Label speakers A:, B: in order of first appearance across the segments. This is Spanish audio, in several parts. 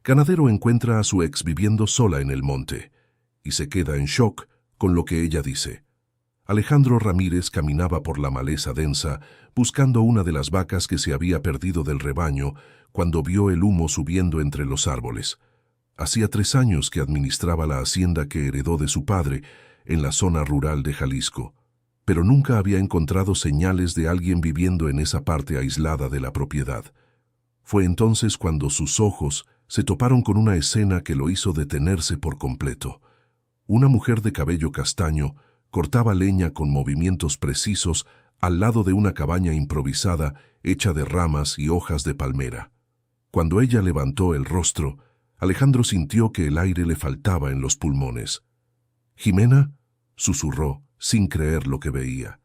A: Ganadero encuentra a su ex viviendo sola en el monte y se queda en shock con lo que ella dice. Alejandro Ramírez caminaba por la maleza densa buscando una de las vacas que se había perdido del rebaño cuando vio el humo subiendo entre los árboles. Hacía 3 años que administraba la hacienda que heredó de su padre en la zona rural de Jalisco, pero nunca había encontrado señales de alguien viviendo en esa parte aislada de la propiedad. Fue entonces cuando sus ojos se toparon con una escena que lo hizo detenerse por completo. Una mujer de cabello castaño cortaba leña con movimientos precisos al lado de una cabaña improvisada hecha de ramas y hojas de palmera. Cuando ella levantó el rostro, Alejandro sintió que el aire le faltaba en los pulmones. «¿Jimena?», susurró, sin creer lo que veía.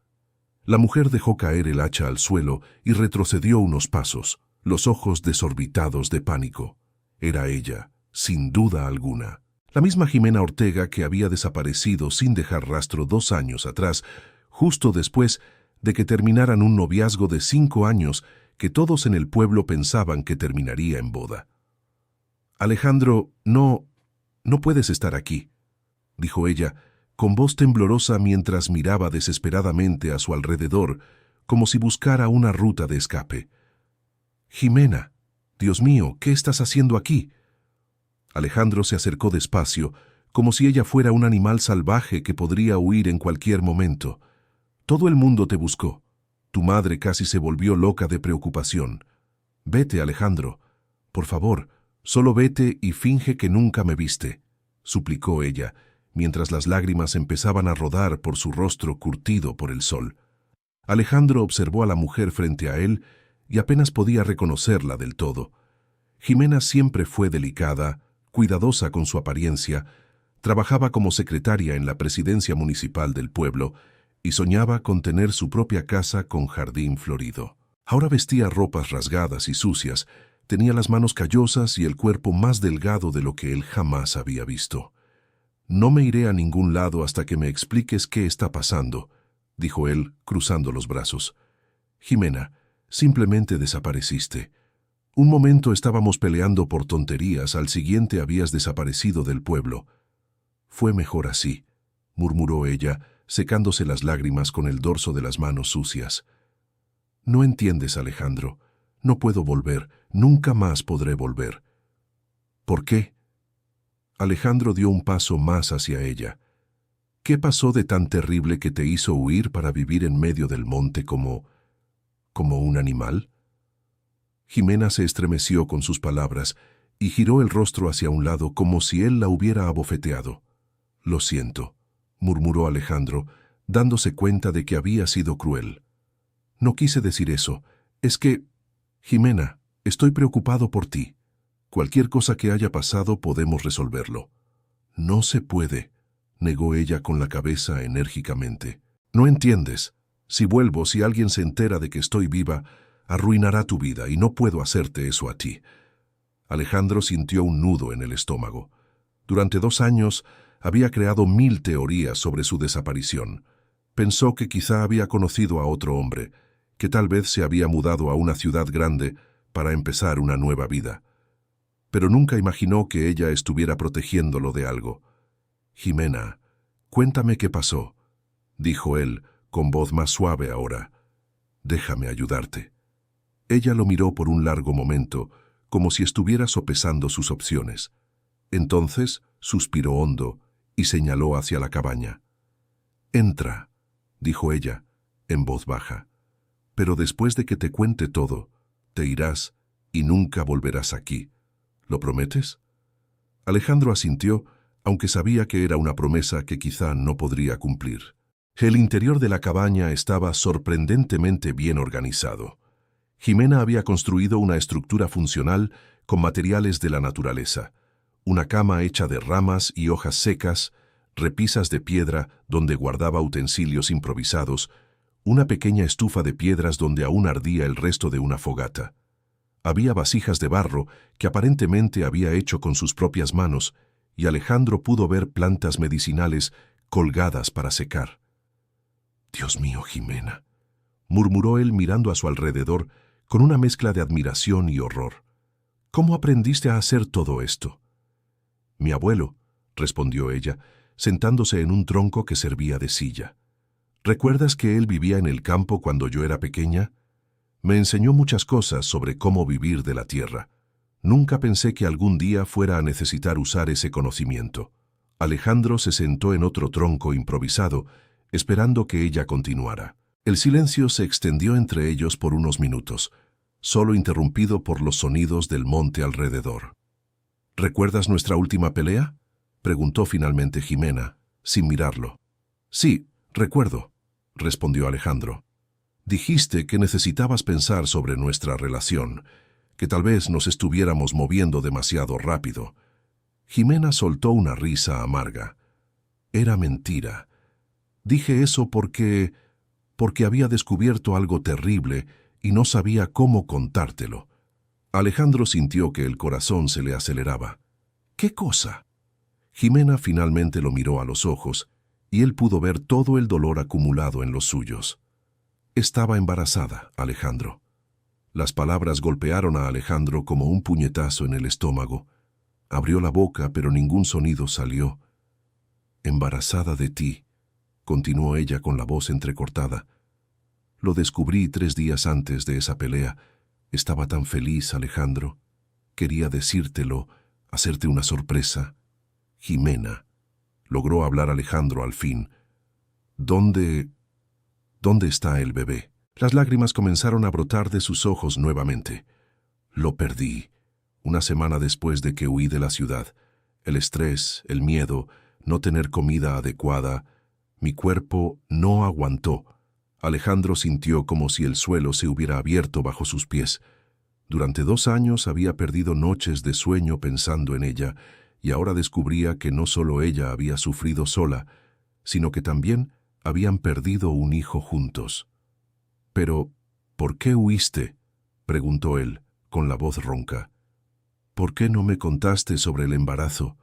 A: La mujer dejó caer el hacha al suelo y retrocedió unos pasos, los ojos desorbitados de pánico. Era ella, sin duda alguna. La misma Jimena Ortega que había desaparecido sin dejar rastro 2 años atrás, justo después de que terminaran un noviazgo de 5 años que todos en el pueblo pensaban que terminaría en boda. «Alejandro, no puedes estar aquí», dijo ella, con voz temblorosa mientras miraba desesperadamente a su alrededor, como si buscara una ruta de escape. «Jimena, Dios mío, ¿qué estás haciendo aquí?». Alejandro se acercó despacio, como si ella fuera un animal salvaje que podría huir en cualquier momento. «Todo el mundo te buscó. Tu madre casi se volvió loca de preocupación. Vete, Alejandro. Por favor, solo vete y finge que nunca me viste», suplicó ella, mientras las lágrimas empezaban a rodar por su rostro curtido por el sol. Alejandro observó a la mujer frente a él y apenas podía reconocerla del todo. Jimena siempre fue delicada, cuidadosa con su apariencia, trabajaba como secretaria en la presidencia municipal del pueblo y soñaba con tener su propia casa con jardín florido. Ahora vestía ropas rasgadas y sucias, tenía las manos callosas y el cuerpo más delgado de lo que él jamás había visto. «No me iré a ningún lado hasta que me expliques qué está pasando», dijo él, cruzando los brazos. «Jimena, simplemente desapareciste. Un momento estábamos peleando por tonterías, al siguiente habías desaparecido del pueblo. Fue mejor así», murmuró ella, secándose las lágrimas con el dorso de las manos sucias. «No entiendes, Alejandro. No puedo volver, nunca más podré volver». «¿Por qué?». Alejandro dio un paso más hacia ella. «¿Qué pasó de tan terrible que te hizo huir para vivir en medio del monte como un animal?». Jimena se estremeció con sus palabras y giró el rostro hacia un lado como si él la hubiera abofeteado. «Lo siento», murmuró Alejandro, dándose cuenta de que había sido cruel. «No quise decir eso. Es que, Jimena, estoy preocupado por ti. Cualquier cosa que haya pasado podemos resolverlo». «No se puede», negó ella con la cabeza enérgicamente. «No entiendes. Si vuelvo, si alguien se entera de que estoy viva, arruinará tu vida y no puedo hacerte eso a ti». Alejandro sintió un nudo en el estómago. Durante 2 años había creado 1000 teorías sobre su desaparición. Pensó que quizá había conocido a otro hombre, que tal vez se había mudado a una ciudad grande para empezar una nueva vida. Pero nunca imaginó que ella estuviera protegiéndolo de algo. «Jimena, cuéntame qué pasó», dijo él, con voz más suave ahora. «Déjame ayudarte». Ella lo miró por un largo momento, como si estuviera sopesando sus opciones. Entonces suspiró hondo y señaló hacia la cabaña. «Entra», dijo ella, en voz baja. «Pero después de que te cuente todo, te irás y nunca volverás aquí. ¿Lo prometes?». Alejandro asintió, aunque sabía que era una promesa que quizá no podría cumplir. El interior de la cabaña estaba sorprendentemente bien organizado. Jimena había construido una estructura funcional con materiales de la naturaleza. Una cama hecha de ramas y hojas secas, repisas de piedra donde guardaba utensilios improvisados, una pequeña estufa de piedras donde aún ardía el resto de una fogata. Había vasijas de barro que aparentemente había hecho con sus propias manos, y Alejandro pudo ver plantas medicinales colgadas para secar. «Dios mío, Jimena», murmuró él mirando a su alrededor con una mezcla de admiración y horror. ¿Cómo aprendiste a hacer todo esto? Mi abuelo, respondió ella, sentándose en un tronco que servía de silla. ¿Recuerdas que él vivía en el campo cuando yo era pequeña? Me enseñó muchas cosas sobre cómo vivir de la tierra. Nunca pensé que algún día fuera a necesitar usar ese conocimiento. Alejandro se sentó en otro tronco improvisado, esperando que ella continuara. El silencio se extendió entre ellos por unos minutos, solo interrumpido por los sonidos del monte alrededor. ¿Recuerdas nuestra última pelea?, preguntó finalmente Jimena, sin mirarlo. Sí, recuerdo, respondió Alejandro. Dijiste que necesitabas pensar sobre nuestra relación, que tal vez nos estuviéramos moviendo demasiado rápido. Jimena soltó una risa amarga. Era mentira. Dije eso porque había descubierto algo terrible y no sabía cómo contártelo. Alejandro sintió que el corazón se le aceleraba. ¿Qué cosa? Jimena finalmente lo miró a los ojos y él pudo ver todo el dolor acumulado en los suyos. Estaba embarazada, Alejandro. Las palabras golpearon a Alejandro como un puñetazo en el estómago. Abrió la boca, pero ningún sonido salió. Embarazada de ti, continuó ella con la voz entrecortada. Lo descubrí 3 días antes de esa pelea. Estaba tan feliz, Alejandro. Quería decírtelo, hacerte una sorpresa. Jimena. Logró hablar Alejandro al fin. ¿Dónde está el bebé? Las lágrimas comenzaron a brotar de sus ojos nuevamente. Lo perdí. Una semana después de que huí de la ciudad. El estrés, el miedo, no tener comida adecuada. Mi cuerpo no aguantó. Alejandro sintió como si el suelo se hubiera abierto bajo sus pies. Durante 2 años había perdido noches de sueño pensando en ella, y ahora descubría que no solo ella había sufrido sola, sino que también habían perdido un hijo juntos. «Pero, ¿por qué huiste?», preguntó él, con la voz ronca. «¿Por qué no me contaste sobre el embarazo?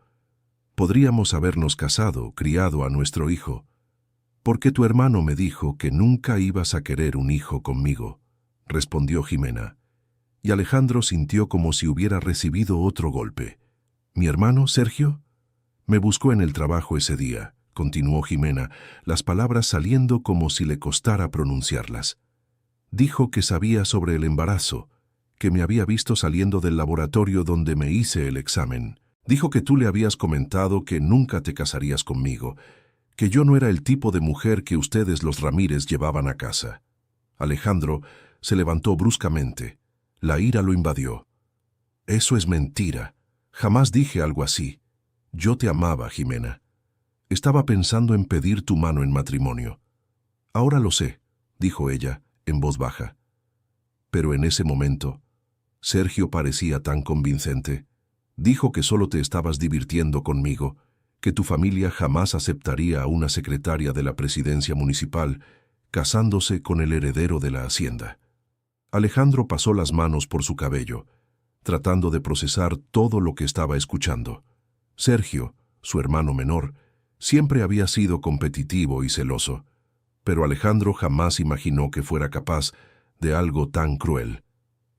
A: Podríamos habernos casado, criado a nuestro hijo. Porque tu hermano me dijo que nunca ibas a querer un hijo conmigo», respondió Jimena. Y Alejandro sintió como si hubiera recibido otro golpe. «¿Mi hermano, Sergio?». «Me buscó en el trabajo ese día», continuó Jimena, las palabras saliendo como si le costara pronunciarlas. «Dijo que sabía sobre el embarazo, que me había visto saliendo del laboratorio donde me hice el examen. Dijo que tú le habías comentado que nunca te casarías conmigo, que yo no era el tipo de mujer que ustedes los Ramírez llevaban a casa». Alejandro se levantó bruscamente. La ira lo invadió. «Eso es mentira. Jamás dije algo así. Yo te amaba, Jimena. Estaba pensando en pedir tu mano en matrimonio». «Ahora lo sé», dijo ella, en voz baja. Pero en ese momento, Sergio parecía tan convincente. Dijo que solo te estabas divirtiendo conmigo, que tu familia jamás aceptaría a una secretaria de la presidencia municipal casándose con el heredero de la hacienda. Alejandro pasó las manos por su cabello, tratando de procesar todo lo que estaba escuchando. Sergio, su hermano menor, siempre había sido competitivo y celoso, pero Alejandro jamás imaginó que fuera capaz de algo tan cruel.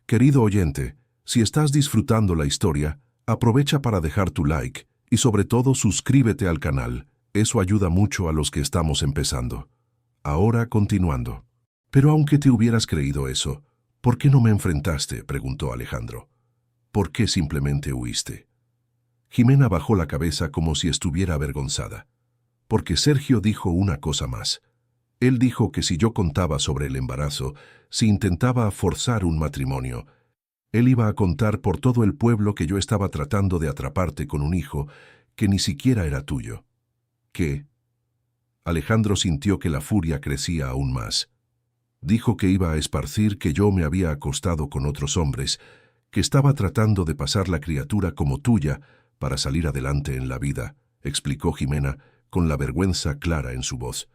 A: Querido oyente, si estás disfrutando la historia, aprovecha para dejar tu like y sobre todo suscríbete al canal. Eso ayuda mucho a los que estamos empezando. Ahora continuando. «Pero aunque te hubieras creído eso, ¿por qué no me enfrentaste?», preguntó Alejandro. «¿Por qué simplemente huiste?». Jimena bajó la cabeza como si estuviera avergonzada. «Porque Sergio dijo una cosa más. Él dijo que si yo contaba sobre el embarazo, si intentaba forzar un matrimonio, él iba a contar por todo el pueblo que yo estaba tratando de atraparte con un hijo que ni siquiera era tuyo». «¿Qué?». Alejandro sintió que la furia crecía aún más. Dijo que iba a esparcir que yo me había acostado con otros hombres, que estaba tratando de pasar la criatura como tuya para salir adelante en la vida, explicó Jimena con la vergüenza clara en su voz.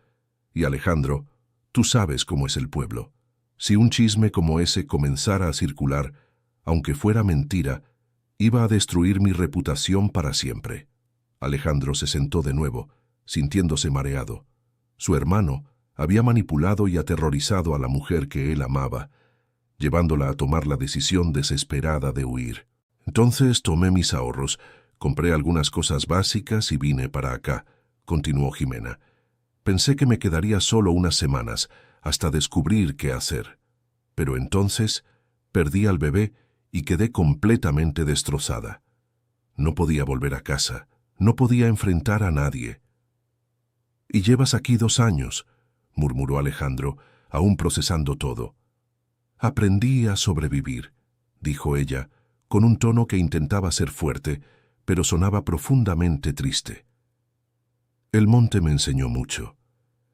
A: «Y Alejandro, tú sabes cómo es el pueblo. Si un chisme como ese comenzara a circular, aunque fuera mentira, iba a destruir mi reputación para siempre». Alejandro se sentó de nuevo, sintiéndose mareado. Su hermano había manipulado y aterrorizado a la mujer que él amaba, llevándola a tomar la decisión desesperada de huir. Entonces tomé mis ahorros, compré algunas cosas básicas y vine para acá, continuó Jimena. Pensé que me quedaría solo unas semanas, hasta descubrir qué hacer. Pero entonces perdí al bebé y quedé completamente destrozada. No podía volver a casa, no podía enfrentar a nadie. «Y llevas aquí 2 años», murmuró Alejandro, aún procesando todo. «Aprendí a sobrevivir», dijo ella, con un tono que intentaba ser fuerte, pero sonaba profundamente triste. «El monte me enseñó mucho.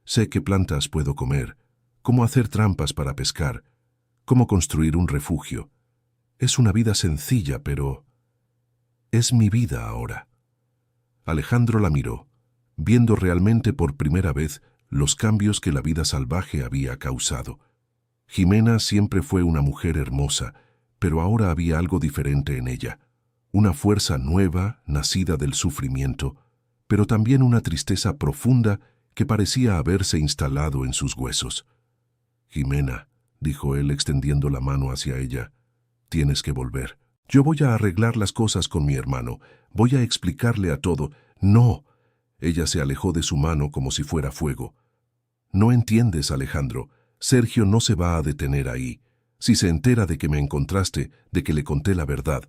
A: Sé qué plantas puedo comer, cómo hacer trampas para pescar, cómo construir un refugio. Es una vida sencilla, pero es mi vida ahora». Alejandro la miró, viendo realmente por primera vez los cambios que la vida salvaje había causado. Jimena siempre fue una mujer hermosa, pero ahora había algo diferente en ella. Una fuerza nueva, nacida del sufrimiento, pero también una tristeza profunda que parecía haberse instalado en sus huesos. «Jimena», dijo él extendiendo la mano hacia ella, «tienes que volver. Yo voy a arreglar las cosas con mi hermano. Voy a explicarle a todo». «No». Ella se alejó de su mano como si fuera fuego. «No entiendes, Alejandro. Sergio no se va a detener ahí. Si se entera de que me encontraste, de que le conté la verdad,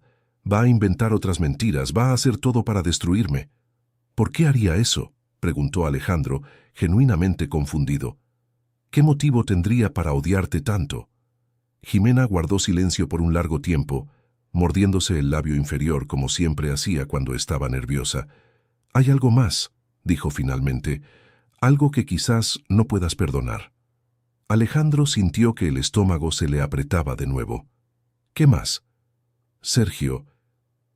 A: va a inventar otras mentiras, va a hacer todo para destruirme». «¿Por qué haría eso?», preguntó Alejandro, genuinamente confundido. «¿Qué motivo tendría para odiarte tanto?». Jimena guardó silencio por un largo tiempo, mordiéndose el labio inferior como siempre hacía cuando estaba nerviosa. «Hay algo más», dijo finalmente, «algo que quizás no puedas perdonar». Alejandro sintió que el estómago se le apretaba de nuevo. «¿Qué más?». «Sergio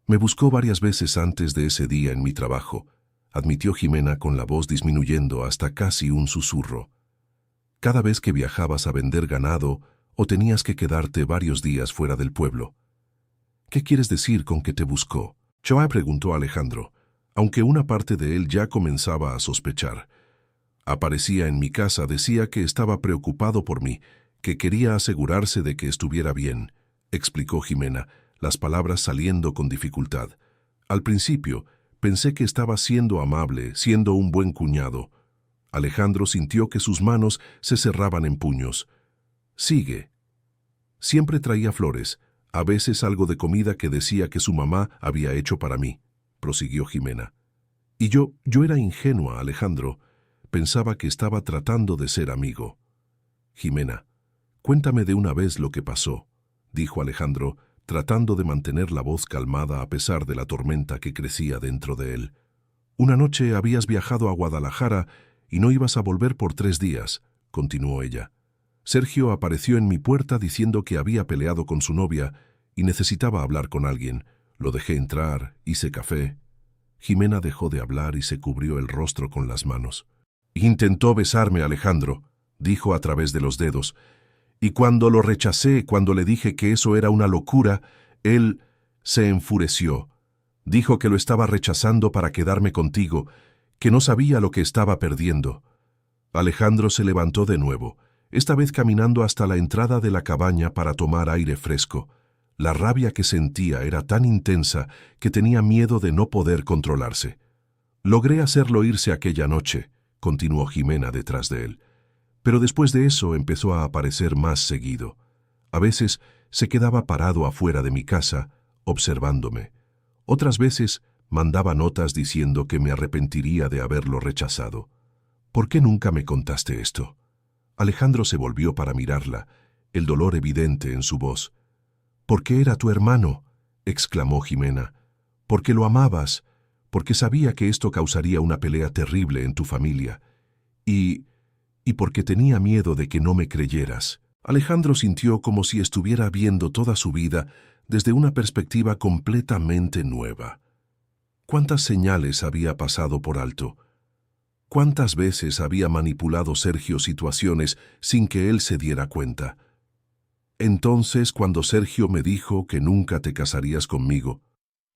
A: me buscó varias veces antes de ese día en mi trabajo», admitió Jimena con la voz disminuyendo hasta casi un susurro. «Cada vez que viajabas a vender ganado o tenías que quedarte varios días fuera del pueblo». «¿Qué quieres decir con que te buscó?», Choa preguntó Alejandro, aunque una parte de él ya comenzaba a sospechar. «Aparecía en mi casa, decía que estaba preocupado por mí, que quería asegurarse de que estuviera bien», explicó Jimena, las palabras saliendo con dificultad. «Al principio, pensé que estaba siendo amable, siendo un buen cuñado». Alejandro sintió que sus manos se cerraban en puños. «Sigue». «Siempre traía flores, a veces algo de comida que decía que su mamá había hecho para mí», prosiguió Jimena. «Y yo era ingenua, Alejandro. Pensaba que estaba tratando de ser amigo». «Jimena, cuéntame de una vez lo que pasó», dijo Alejandro, tratando de mantener la voz calmada a pesar de la tormenta que crecía dentro de él. «Una noche habías viajado a Guadalajara y no ibas a volver por 3 días», continuó ella. «Sergio apareció en mi puerta diciendo que había peleado con su novia y necesitaba hablar con alguien. Lo dejé entrar, hice café». Jimena dejó de hablar y se cubrió el rostro con las manos. «Intentó besarme, Alejandro», dijo a través de los dedos. «Y cuando lo rechacé, cuando le dije que eso era una locura, él se enfureció. Dijo que lo estaba rechazando para quedarme contigo, que no sabía lo que estaba perdiendo». Alejandro se levantó de nuevo, esta vez caminando hasta la entrada de la cabaña para tomar aire fresco. La rabia que sentía era tan intensa que tenía miedo de no poder controlarse. «Logré hacerlo irse aquella noche», continuó Jimena detrás de él. «Pero después de eso empezó a aparecer más seguido. A veces se quedaba parado afuera de mi casa, observándome. Otras veces mandaba notas diciendo que me arrepentiría de haberlo rechazado. ¿Por qué nunca me contaste esto?». Alejandro se volvió para mirarla, el dolor evidente en su voz. «Porque era tu hermano», exclamó Jimena. «Porque lo amabas, porque sabía que esto causaría una pelea terrible en tu familia. Y porque tenía miedo de que no me creyeras». Alejandro sintió como si estuviera viendo toda su vida desde una perspectiva completamente nueva. ¿Cuántas señales había pasado por alto? ¿Cuántas veces había manipulado Sergio situaciones sin que él se diera cuenta? Entonces, cuando Sergio me dijo que nunca te casarías conmigo,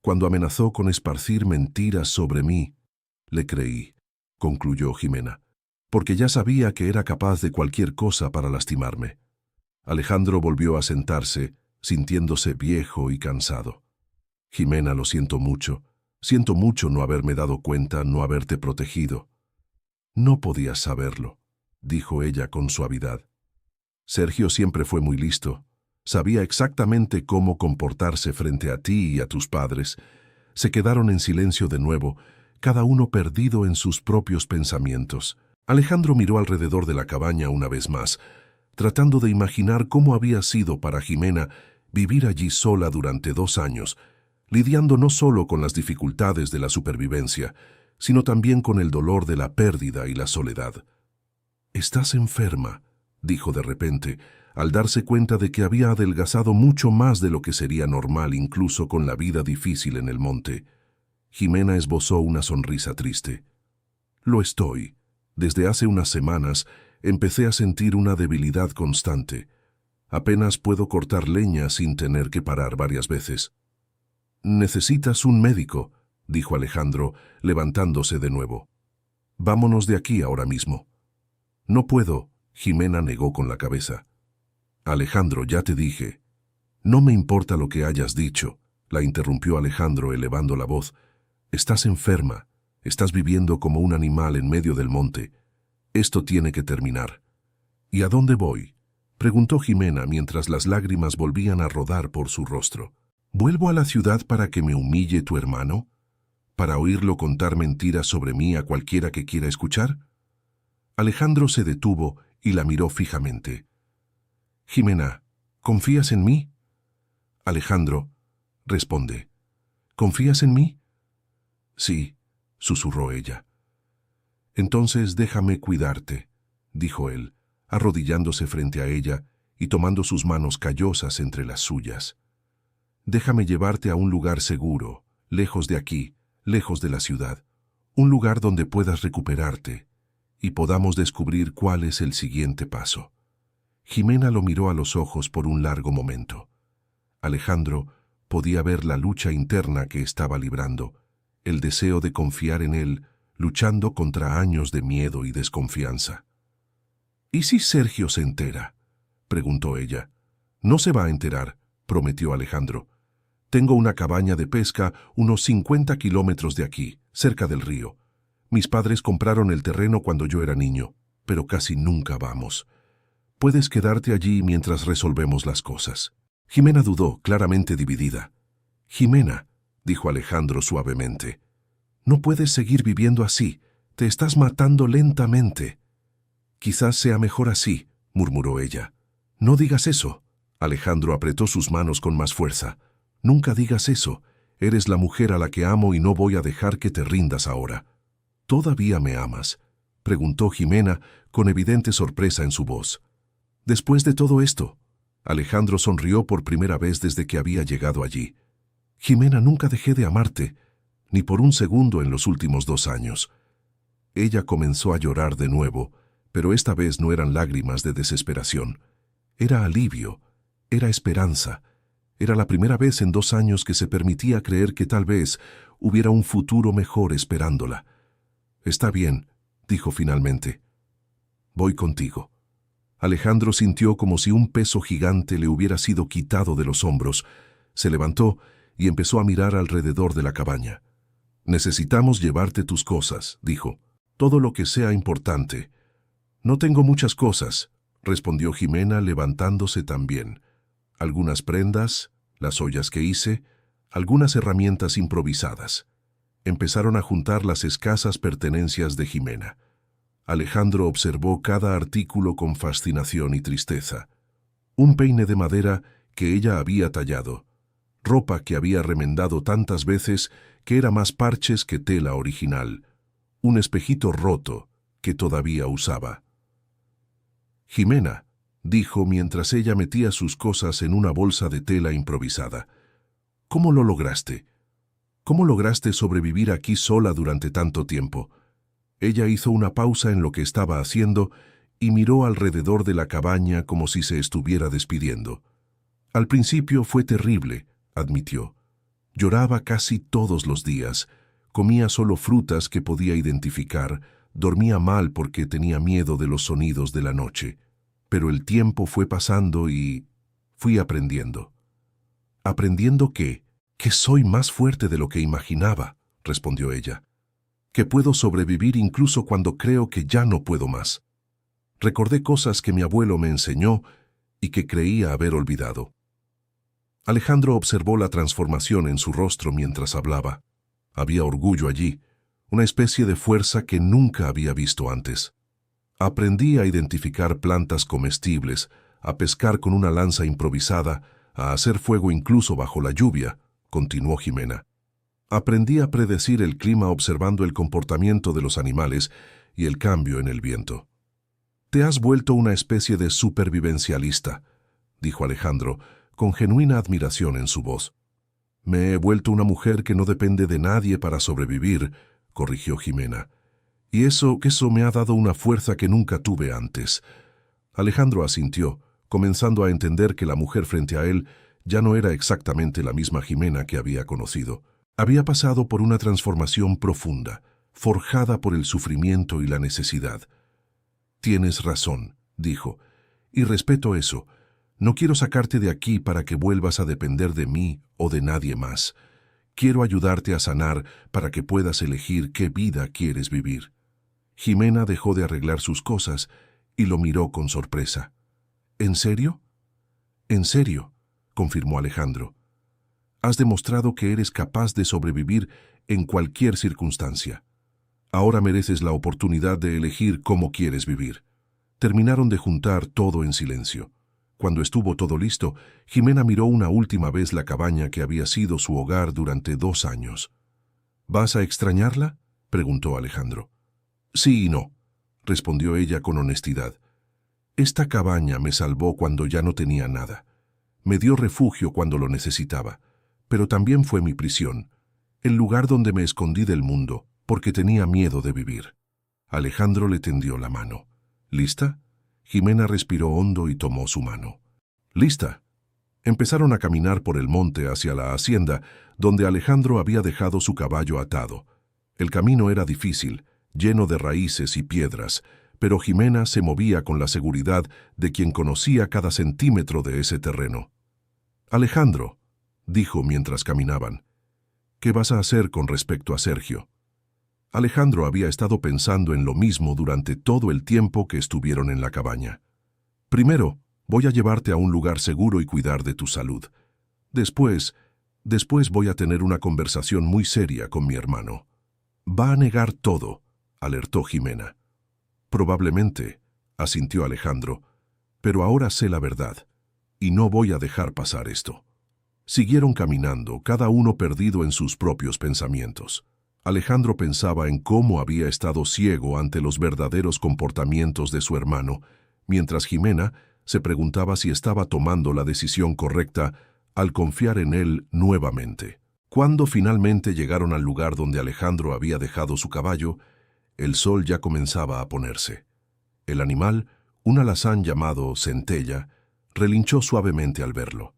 A: cuando amenazó con esparcir mentiras sobre mí, le creí, concluyó Jimena, porque ya sabía que era capaz de cualquier cosa para lastimarme. Alejandro volvió a sentarse, sintiéndose viejo y cansado. Jimena, lo siento mucho. Siento mucho no haberme dado cuenta, no haberte protegido. No podías saberlo, dijo ella con suavidad. Sergio siempre fue muy listo. Sabía exactamente cómo comportarse frente a ti y a tus padres. Se quedaron en silencio de nuevo, cada uno perdido en sus propios pensamientos. Alejandro miró alrededor de la cabaña una vez más, tratando de imaginar cómo había sido para Jimena vivir allí sola durante 2 años, lidiando no solo con las dificultades de la supervivencia, sino también con el dolor de la pérdida y la soledad. «Estás enferma», dijo de repente, al darse cuenta de que había adelgazado mucho más de lo que sería normal incluso con la vida difícil en el monte. Jimena esbozó una sonrisa triste. «Lo estoy. Desde hace unas semanas empecé a sentir una debilidad constante. Apenas puedo cortar leña sin tener que parar varias veces». «Necesitas un médico», dijo Alejandro, levantándose de nuevo. «Vámonos de aquí ahora mismo». «No puedo», Jimena negó con la cabeza. «Alejandro, ya te dije». «No me importa lo que hayas dicho», la interrumpió Alejandro elevando la voz. «Estás enferma, estás viviendo como un animal en medio del monte. Esto tiene que terminar». «¿Y a dónde voy?», preguntó Jimena mientras las lágrimas volvían a rodar por su rostro. «¿Vuelvo a la ciudad para que me humille tu hermano? ¿Para oírlo contar mentiras sobre mí a cualquiera que quiera escuchar?». Alejandro se detuvo y la miró fijamente. «Jimena, ¿confías en mí?». «Alejandro, responde. ¿Confías en mí?». «Sí», susurró ella. «Entonces déjame cuidarte», dijo él, arrodillándose frente a ella y tomando sus manos callosas entre las suyas. «Déjame llevarte a un lugar seguro, lejos de aquí, lejos de la ciudad, un lugar donde puedas recuperarte y podamos descubrir cuál es el siguiente paso». Jimena lo miró a los ojos por un largo momento. Alejandro podía ver la lucha interna que estaba librando, el deseo de confiar en él, luchando contra años de miedo y desconfianza. «¿Y si Sergio se entera?», preguntó ella. «No se va a enterar», prometió Alejandro. «Tengo una cabaña de pesca unos 50 kilómetros de aquí, cerca del río. Mis padres compraron el terreno cuando yo era niño, pero casi nunca vamos. Puedes quedarte allí mientras resolvemos las cosas». Jimena dudó, claramente dividida. «Jimena», dijo Alejandro suavemente, «no puedes seguir viviendo así. Te estás matando lentamente». «Quizás sea mejor así», murmuró ella. «No digas eso». Alejandro apretó sus manos con más fuerza. «Nunca digas eso. Eres la mujer a la que amo y no voy a dejar que te rindas ahora». «¿Todavía me amas?», preguntó Jimena con evidente sorpresa en su voz. «Después de todo esto». Alejandro sonrió por primera vez desde que había llegado allí. «Jimena, nunca dejé de amarte, ni por un segundo en los últimos 2 años». Ella comenzó a llorar de nuevo, pero esta vez no eran lágrimas de desesperación. Era alivio, era esperanza. Era la primera vez en 2 años que se permitía creer que tal vez hubiera un futuro mejor esperándola. «Está bien», dijo finalmente. «Voy contigo». Alejandro sintió como si un peso gigante le hubiera sido quitado de los hombros. Se levantó y empezó a mirar alrededor de la cabaña. «Necesitamos llevarte tus cosas», dijo. «Todo lo que sea importante». «No tengo muchas cosas», respondió Jimena levantándose también. «Algunas prendas, las ollas que hice, algunas herramientas improvisadas». Empezaron a juntar las escasas pertenencias de Jimena. Alejandro observó cada artículo con fascinación y tristeza. Un peine de madera que ella había tallado, ropa que había remendado tantas veces que era más parches que tela original, un espejito roto que todavía usaba. «Jimena», dijo mientras ella metía sus cosas en una bolsa de tela improvisada, «¿cómo lo lograste? ¿Cómo lograste sobrevivir aquí sola durante tanto tiempo?». Ella hizo una pausa en lo que estaba haciendo y miró alrededor de la cabaña como si se estuviera despidiendo. «Al principio fue terrible», admitió. «Lloraba casi todos los días, comía solo frutas que podía identificar, dormía mal porque tenía miedo de los sonidos de la noche. Pero el tiempo fue pasando y fui aprendiendo». «¿Aprendiendo qué?», Que soy más fuerte de lo que imaginaba, respondió ella. Que puedo sobrevivir incluso cuando creo que ya no puedo más. Recordé cosas que mi abuelo me enseñó y que creía haber olvidado. Alejandro observó la transformación en su rostro mientras hablaba. Había orgullo allí, una especie de fuerza que nunca había visto antes. Aprendí a identificar plantas comestibles, a pescar con una lanza improvisada, a hacer fuego incluso bajo la lluvia, continuó Jimena. Aprendí a predecir el clima observando el comportamiento de los animales y el cambio en el viento. Te has vuelto una especie de supervivencialista, dijo Alejandro, con genuina admiración en su voz. Me he vuelto una mujer que no depende de nadie para sobrevivir, corrigió Jimena. Y eso me ha dado una fuerza que nunca tuve antes. Alejandro asintió, comenzando a entender que la mujer frente a él ya no era exactamente la misma Jimena que había conocido. Había pasado por una transformación profunda, forjada por el sufrimiento y la necesidad. Tienes razón, dijo, y respeto eso. No quiero sacarte de aquí para que vuelvas a depender de mí o de nadie más. Quiero ayudarte a sanar para que puedas elegir qué vida quieres vivir. Jimena dejó de arreglar sus cosas y lo miró con sorpresa. ¿En serio? En serio, confirmó Alejandro. Has demostrado que eres capaz de sobrevivir en cualquier circunstancia. Ahora mereces la oportunidad de elegir cómo quieres vivir. Terminaron de juntar todo en silencio. Cuando estuvo todo listo, Jimena miró una última vez la cabaña que había sido su hogar durante 2 años. ¿Vas a extrañarla?, preguntó Alejandro. Sí y no, respondió ella con honestidad. Esta cabaña me salvó cuando ya no tenía nada. Me dio refugio cuando lo necesitaba, pero también fue mi prisión, el lugar donde me escondí del mundo, porque tenía miedo de vivir. Alejandro le tendió la mano. ¿Lista? Jimena respiró hondo y tomó su mano. ¿Lista? Empezaron a caminar por el monte hacia la hacienda, donde Alejandro había dejado su caballo atado. El camino era difícil, lleno de raíces y piedras, pero Jimena se movía con la seguridad de quien conocía cada centímetro de ese terreno. Alejandro, dijo mientras caminaban, ¿qué vas a hacer con respecto a Sergio? Alejandro había estado pensando en lo mismo durante todo el tiempo que estuvieron en la cabaña. Primero, voy a llevarte a un lugar seguro y cuidar de tu salud. Después voy a tener una conversación muy seria con mi hermano. Va a negar todo, alertó Jimena. Probablemente, asintió Alejandro, pero ahora sé la verdad, y no voy a dejar pasar esto. Siguieron caminando, cada uno perdido en sus propios pensamientos. Alejandro pensaba en cómo había estado ciego ante los verdaderos comportamientos de su hermano, mientras Jimena se preguntaba si estaba tomando la decisión correcta al confiar en él nuevamente. Cuando finalmente llegaron al lugar donde Alejandro había dejado su caballo, el sol ya comenzaba a ponerse. El animal, un alazán llamado Centella, relinchó suavemente al verlo.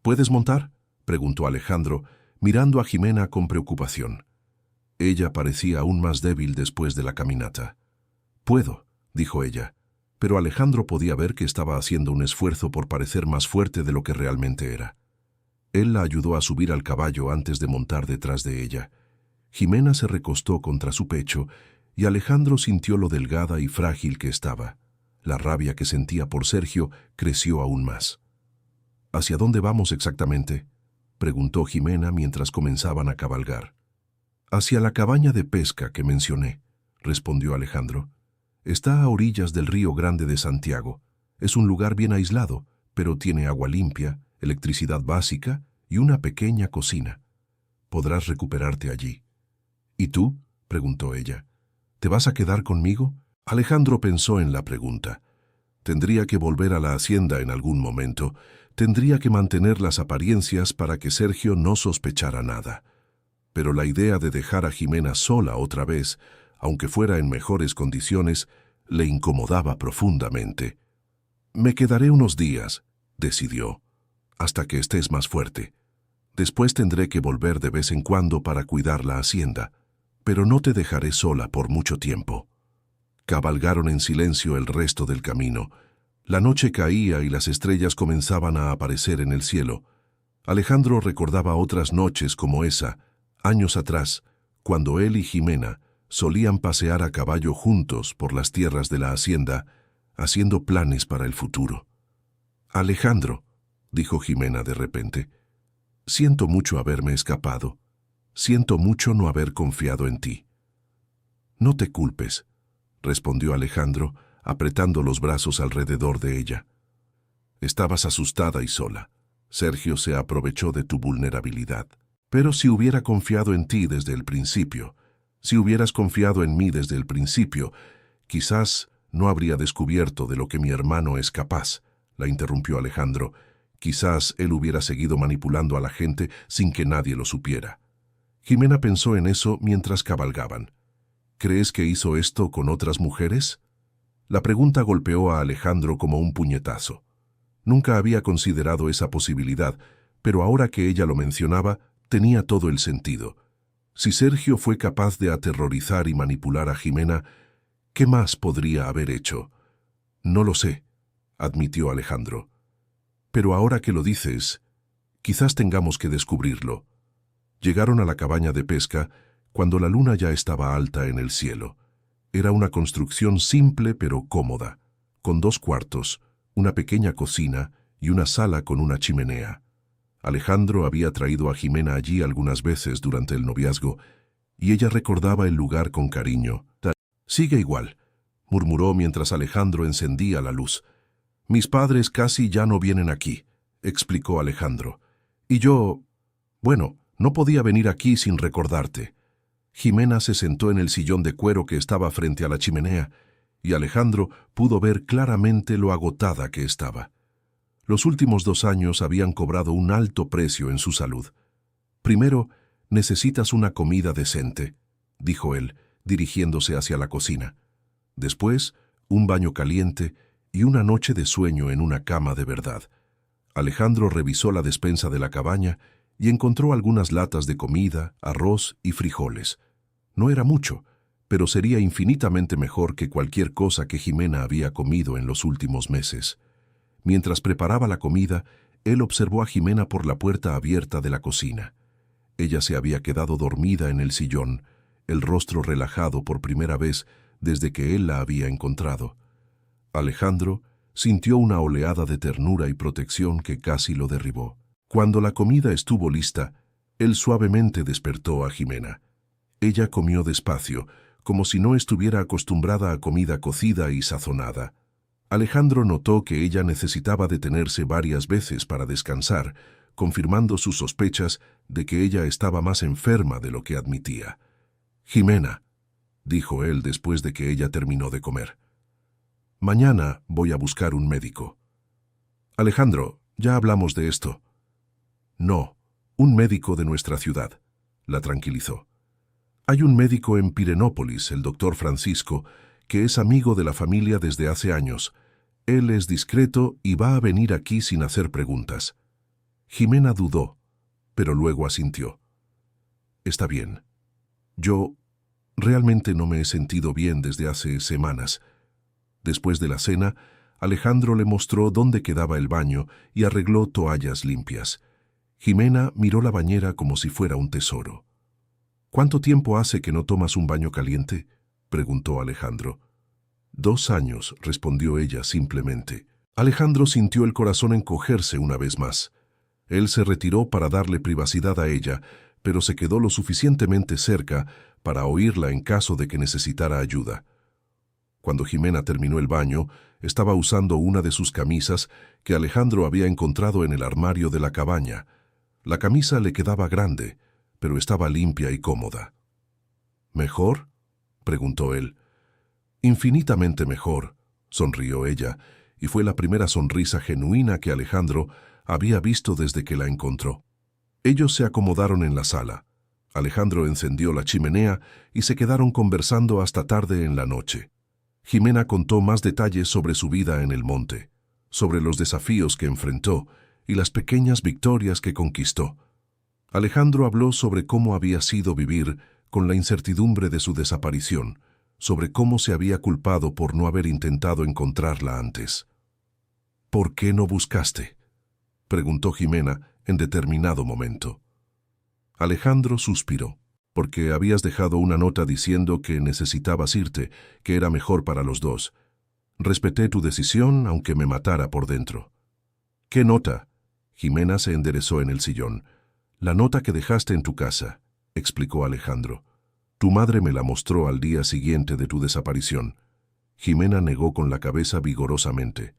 A: ¿Puedes montar?, preguntó Alejandro, mirando a Jimena con preocupación. Ella parecía aún más débil después de la caminata. Puedo, dijo ella, pero Alejandro podía ver que estaba haciendo un esfuerzo por parecer más fuerte de lo que realmente era. Él la ayudó a subir al caballo antes de montar detrás de ella. Jimena se recostó contra su pecho y Alejandro sintió lo delgada y frágil que estaba. La rabia que sentía por Sergio creció aún más. ¿Hacia dónde vamos exactamente?, preguntó Jimena mientras comenzaban a cabalgar. Hacia la cabaña de pesca que mencioné, respondió Alejandro. Está a orillas del Río Grande de Santiago. Es un lugar bien aislado, pero tiene agua limpia, electricidad básica y una pequeña cocina. Podrás recuperarte allí. ¿Y tú?, preguntó ella. ¿Te vas a quedar conmigo? Alejandro pensó en la pregunta. Tendría que volver a la hacienda en algún momento. Tendría que mantener las apariencias para que Sergio no sospechara nada. Pero la idea de dejar a Jimena sola otra vez, aunque fuera en mejores condiciones, le incomodaba profundamente. Me quedaré unos días, decidió, hasta que estés más fuerte. Después tendré que volver de vez en cuando para cuidar la hacienda, pero no te dejaré sola por mucho tiempo. Cabalgaron en silencio el resto del camino. La noche caía y las estrellas comenzaban a aparecer en el cielo. Alejandro recordaba otras noches como esa, años atrás, cuando él y Jimena solían pasear a caballo juntos por las tierras de la hacienda, haciendo planes para el futuro. «Alejandro», dijo Jimena de repente, «siento mucho haberme escapado. Siento mucho no haber confiado en ti». «No te culpes», respondió Alejandro, apretando los brazos alrededor de ella. «Estabas asustada y sola. Sergio se aprovechó de tu vulnerabilidad. Pero si hubiera confiado en ti desde el principio, si hubieras confiado en mí desde el principio, quizás no habría descubierto de lo que mi hermano es capaz», la interrumpió Alejandro. «Quizás él hubiera seguido manipulando a la gente sin que nadie lo supiera». Jimena pensó en eso mientras cabalgaban. «¿Crees que hizo esto con otras mujeres?». La pregunta golpeó a Alejandro como un puñetazo. Nunca había considerado esa posibilidad, pero ahora que ella lo mencionaba, tenía todo el sentido. Si Sergio fue capaz de aterrorizar y manipular a Jimena, ¿qué más podría haber hecho? «No lo sé», admitió Alejandro. «Pero ahora que lo dices, quizás tengamos que descubrirlo». Llegaron a la cabaña de pesca cuando la luna ya estaba alta en el cielo. Era una construcción simple pero cómoda, con 2 cuartos, una pequeña cocina y una sala con una chimenea. Alejandro había traído a Jimena allí algunas veces durante el noviazgo, y ella recordaba el lugar con cariño. «Sigue igual», murmuró mientras Alejandro encendía la luz. «Mis padres casi ya no vienen aquí», explicó Alejandro. «Y yo, bueno, no podía venir aquí sin recordarte». Jimena se sentó en el sillón de cuero que estaba frente a la chimenea, y Alejandro pudo ver claramente lo agotada que estaba. Los últimos 2 años habían cobrado un alto precio en su salud. «Primero, necesitas una comida decente», dijo él, dirigiéndose hacia la cocina. «Después, un baño caliente y una noche de sueño en una cama de verdad». Alejandro revisó la despensa de la cabaña y encontró algunas latas de comida, arroz y frijoles. No era mucho, pero sería infinitamente mejor que cualquier cosa que Jimena había comido en los últimos meses. Mientras preparaba la comida, él observó a Jimena por la puerta abierta de la cocina. Ella se había quedado dormida en el sillón, el rostro relajado por primera vez desde que él la había encontrado. Alejandro sintió una oleada de ternura y protección que casi lo derribó. Cuando la comida estuvo lista, él suavemente despertó a Jimena. Ella comió despacio, como si no estuviera acostumbrada a comida cocida y sazonada. Alejandro notó que ella necesitaba detenerse varias veces para descansar, confirmando sus sospechas de que ella estaba más enferma de lo que admitía. «Jimena», dijo él después de que ella terminó de comer, «mañana voy a buscar un médico». «Alejandro, ya hablamos de esto». «No, un médico de nuestra ciudad», la tranquilizó. «Hay un médico en Pirenópolis, el doctor Francisco, que es amigo de la familia desde hace años. Él es discreto y va a venir aquí sin hacer preguntas». Jimena dudó, pero luego asintió. «Está bien. Yo realmente no me he sentido bien desde hace semanas». Después de la cena, Alejandro le mostró dónde quedaba el baño y arregló toallas limpias. Jimena miró la bañera como si fuera un tesoro. «¿Cuánto tiempo hace que no tomas un baño caliente?», preguntó Alejandro. «2 años», respondió ella simplemente. Alejandro sintió el corazón encogerse una vez más. Él se retiró para darle privacidad a ella, pero se quedó lo suficientemente cerca para oírla en caso de que necesitara ayuda. Cuando Jimena terminó el baño, estaba usando una de sus camisas que Alejandro había encontrado en el armario de la cabaña. La camisa le quedaba grande, pero estaba limpia y cómoda. «¿Mejor?», preguntó él. «Infinitamente mejor», sonrió ella, y fue la primera sonrisa genuina que Alejandro había visto desde que la encontró. Ellos se acomodaron en la sala. Alejandro encendió la chimenea y se quedaron conversando hasta tarde en la noche. Jimena contó más detalles sobre su vida en el monte, sobre los desafíos que enfrentó y las pequeñas victorias que conquistó. Alejandro habló sobre cómo había sido vivir con la incertidumbre de su desaparición, sobre cómo se había culpado por no haber intentado encontrarla antes. «¿Por qué no buscaste?», preguntó Jimena, en determinado momento. Alejandro suspiró, porque habías dejado una nota diciendo que necesitabas irte, que era mejor para los dos. Respeté tu decisión, aunque me matara por dentro. ¿Qué nota? Jimena se enderezó en el sillón. La nota que dejaste en tu casa, explicó Alejandro. Tu madre me la mostró al día siguiente de tu desaparición. Jimena negó con la cabeza vigorosamente.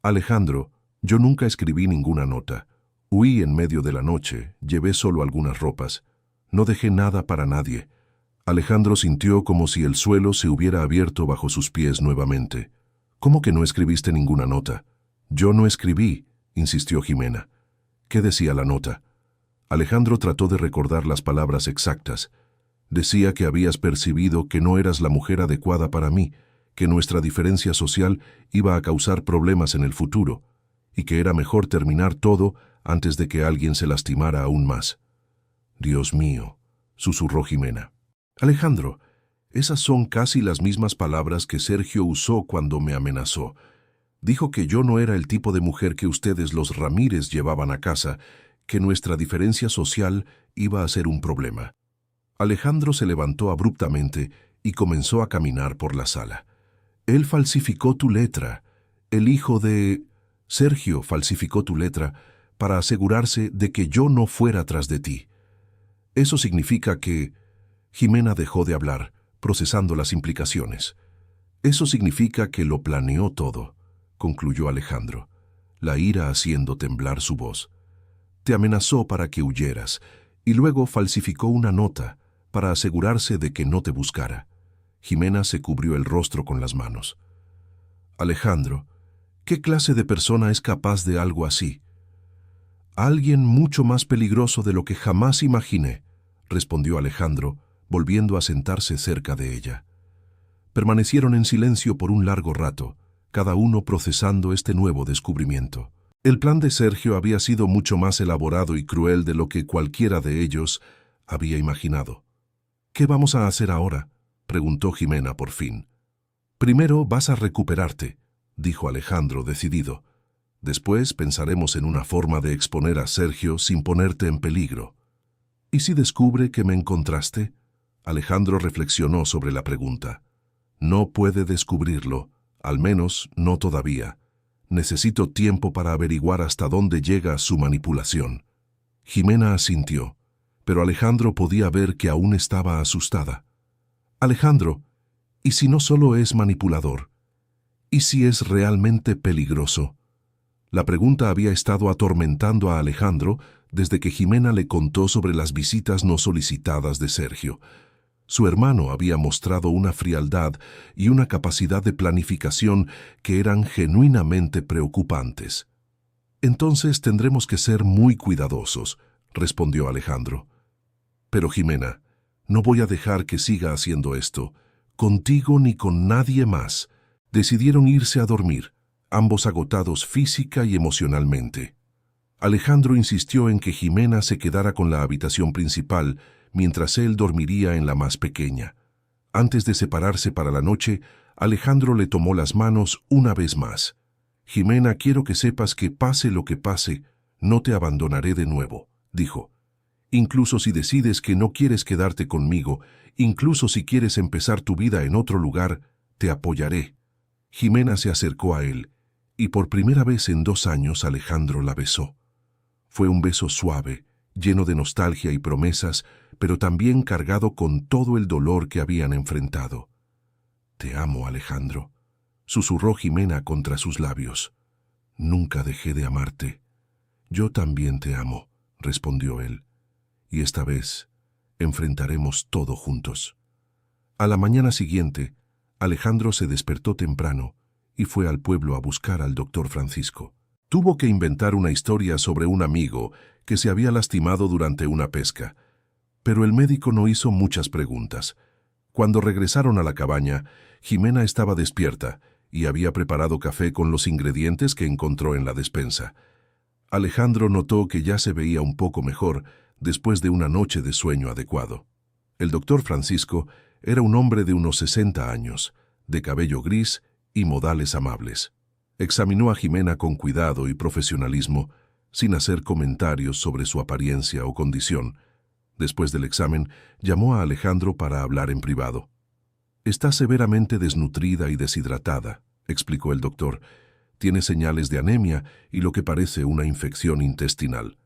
A: Alejandro, yo nunca escribí ninguna nota. Huí en medio de la noche, llevé solo algunas ropas. No dejé nada para nadie. Alejandro sintió como si el suelo se hubiera abierto bajo sus pies nuevamente. ¿Cómo que no escribiste ninguna nota? Yo no escribí, insistió Jimena. ¿Qué decía la nota? Alejandro trató de recordar las palabras exactas. Decía que habías percibido que no eras la mujer adecuada para mí, que nuestra diferencia social iba a causar problemas en el futuro, y que era mejor terminar todo antes de que alguien se lastimara aún más. Dios mío, susurró Jimena. Alejandro, esas son casi las mismas palabras que Sergio usó cuando me amenazó. Dijo que yo no era el tipo de mujer que ustedes los Ramírez llevaban a casa, que nuestra diferencia social iba a ser un problema. Alejandro se levantó abruptamente y comenzó a caminar por la sala. Él falsificó tu letra. El hijo de... Sergio falsificó tu letra para asegurarse de que yo no fuera tras de ti. Eso significa que... Jimena dejó de hablar, procesando las implicaciones. Eso significa que lo planeó todo, concluyó Alejandro, la ira haciendo temblar su voz. Te amenazó para que huyeras, y luego falsificó una nota para asegurarse de que no te buscara. Jimena se cubrió el rostro con las manos. Alejandro, ¿qué clase de persona es capaz de algo así? Alguien mucho más peligroso de lo que jamás imaginé, respondió Alejandro, volviendo a sentarse cerca de ella. Permanecieron en silencio por un largo rato, cada uno procesando este nuevo descubrimiento. El plan de Sergio había sido mucho más elaborado y cruel de lo que cualquiera de ellos había imaginado. ¿Qué vamos a hacer ahora?, preguntó Jimena por fin. Primero vas a recuperarte, dijo Alejandro decidido. Después pensaremos en una forma de exponer a Sergio sin ponerte en peligro. ¿Y si descubre que me encontraste? Alejandro reflexionó sobre la pregunta. No puede descubrirlo, al menos no todavía. Necesito tiempo para averiguar hasta dónde llega su manipulación. Jimena asintió, pero Alejandro podía ver que aún estaba asustada. Alejandro, ¿y si no solo es manipulador? ¿Y si es realmente peligroso? La pregunta había estado atormentando a Alejandro desde que Jimena le contó sobre las visitas no solicitadas de Sergio. Su hermano había mostrado una frialdad y una capacidad de planificación que eran genuinamente preocupantes. Entonces tendremos que ser muy cuidadosos, respondió Alejandro. Pero Jimena, no voy a dejar que siga haciendo esto, contigo ni con nadie más. Decidieron irse a dormir, ambos agotados física y emocionalmente. Alejandro insistió en que Jimena se quedara con la habitación principal, mientras él dormiría en la más pequeña. Antes de separarse para la noche, Alejandro le tomó las manos una vez más. Jimena, quiero que sepas que pase lo que pase, no te abandonaré de nuevo, dijo. Incluso si decides que no quieres quedarte conmigo, incluso si quieres empezar tu vida en otro lugar, te apoyaré. Jimena se acercó a él, y por primera vez en 2 años Alejandro la besó. Fue un beso suave, lleno de nostalgia y promesas, pero también cargado con todo el dolor que habían enfrentado. «Te amo, Alejandro», susurró Jimena contra sus labios. «Nunca dejé de amarte». «Yo también te amo», respondió él. «Y esta vez enfrentaremos todo juntos». A la mañana siguiente, Alejandro se despertó temprano y fue al pueblo a buscar al doctor Francisco. Tuvo que inventar una historia sobre un amigo que se había lastimado durante una pesca, pero el médico no hizo muchas preguntas. Cuando regresaron a la cabaña, Jimena estaba despierta y había preparado café con los ingredientes que encontró en la despensa. Alejandro notó que ya se veía un poco mejor después de una noche de sueño adecuado. El doctor Francisco era un hombre de unos 60 años, de cabello gris y modales amables. Examinó a Jimena con cuidado y profesionalismo, sin hacer comentarios sobre su apariencia o condición. Después del examen, llamó a Alejandro para hablar en privado. «Está severamente desnutrida y deshidratada», explicó el doctor. «Tiene señales de anemia y lo que parece una infección intestinal.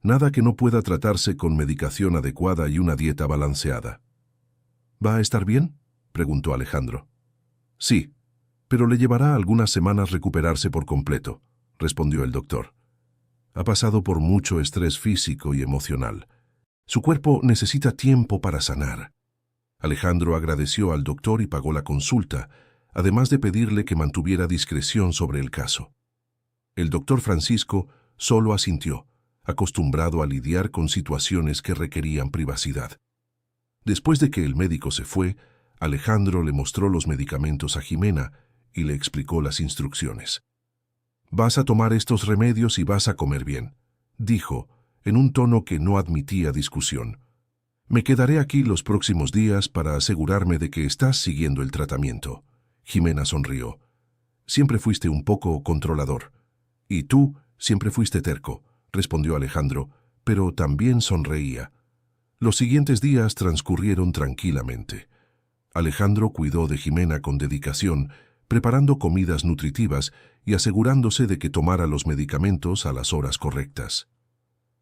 A: Nada que no pueda tratarse con medicación adecuada y una dieta balanceada». «¿Va a estar bien?», preguntó Alejandro. «Sí, pero le llevará algunas semanas recuperarse por completo», respondió el doctor. «Ha pasado por mucho estrés físico y emocional. Su cuerpo necesita tiempo para sanar». Alejandro agradeció al doctor y pagó la consulta, además de pedirle que mantuviera discreción sobre el caso. El doctor Francisco solo asintió, acostumbrado a lidiar con situaciones que requerían privacidad. Después de que el médico se fue, Alejandro le mostró los medicamentos a Jimena y le explicó las instrucciones. «Vas a tomar estos remedios y vas a comer bien», dijo, en un tono que no admitía discusión. «Me quedaré aquí los próximos días para asegurarme de que estás siguiendo el tratamiento». Jimena sonrió. «Siempre fuiste un poco controlador. Y tú siempre fuiste terco», respondió Alejandro, pero también sonreía. Los siguientes días transcurrieron tranquilamente. Alejandro cuidó de Jimena con dedicación, preparando comidas nutritivas y asegurándose de que tomara los medicamentos a las horas correctas.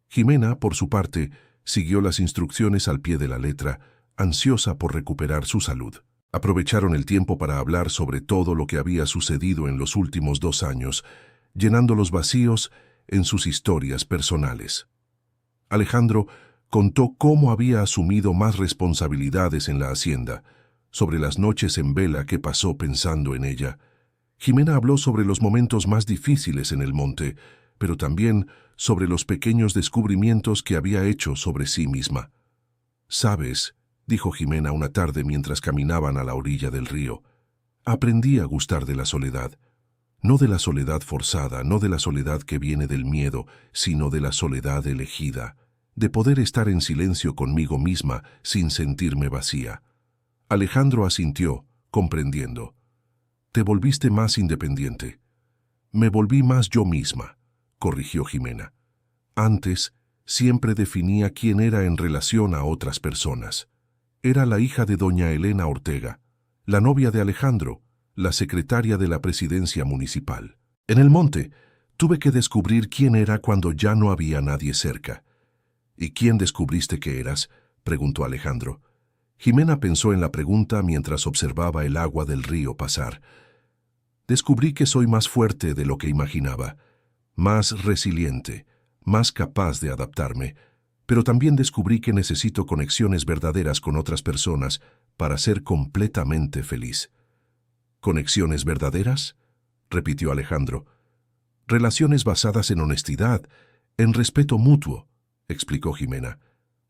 A: Jimena, por su parte, siguió las instrucciones al pie de la letra, ansiosa por recuperar su salud. Aprovecharon el tiempo para hablar sobre todo lo que había sucedido en los últimos 2 años, llenando los vacíos en sus historias personales. Alejandro contó cómo había asumido más responsabilidades en la hacienda, sobre las noches en vela que pasó pensando en ella. Jimena habló sobre los momentos más difíciles en el monte, pero también sobre los pequeños descubrimientos que había hecho sobre sí misma. «¿Sabes?», dijo Jimena una tarde mientras caminaban a la orilla del río, «aprendí a gustar de la soledad. No de la soledad forzada, no de la soledad que viene del miedo, sino de la soledad elegida, de poder estar en silencio conmigo misma sin sentirme vacía». Alejandro asintió, comprendiendo. «Te volviste más independiente». «Me volví más yo misma», corrigió Jimena. «Antes, siempre definía quién era en relación a otras personas. Era la hija de doña Elena Ortega, la novia de Alejandro, la secretaria de la presidencia municipal. En el monte, tuve que descubrir quién era cuando ya no había nadie cerca». «¿Y quién descubriste que eras?», preguntó Alejandro. Jimena pensó en la pregunta mientras observaba el agua del río pasar. «Descubrí que soy más fuerte de lo que imaginaba, más resiliente, más capaz de adaptarme, pero también descubrí que necesito conexiones verdaderas con otras personas para ser completamente feliz». «¿Conexiones verdaderas?», repitió Alejandro. «Relaciones basadas en honestidad, en respeto mutuo», explicó Jimena.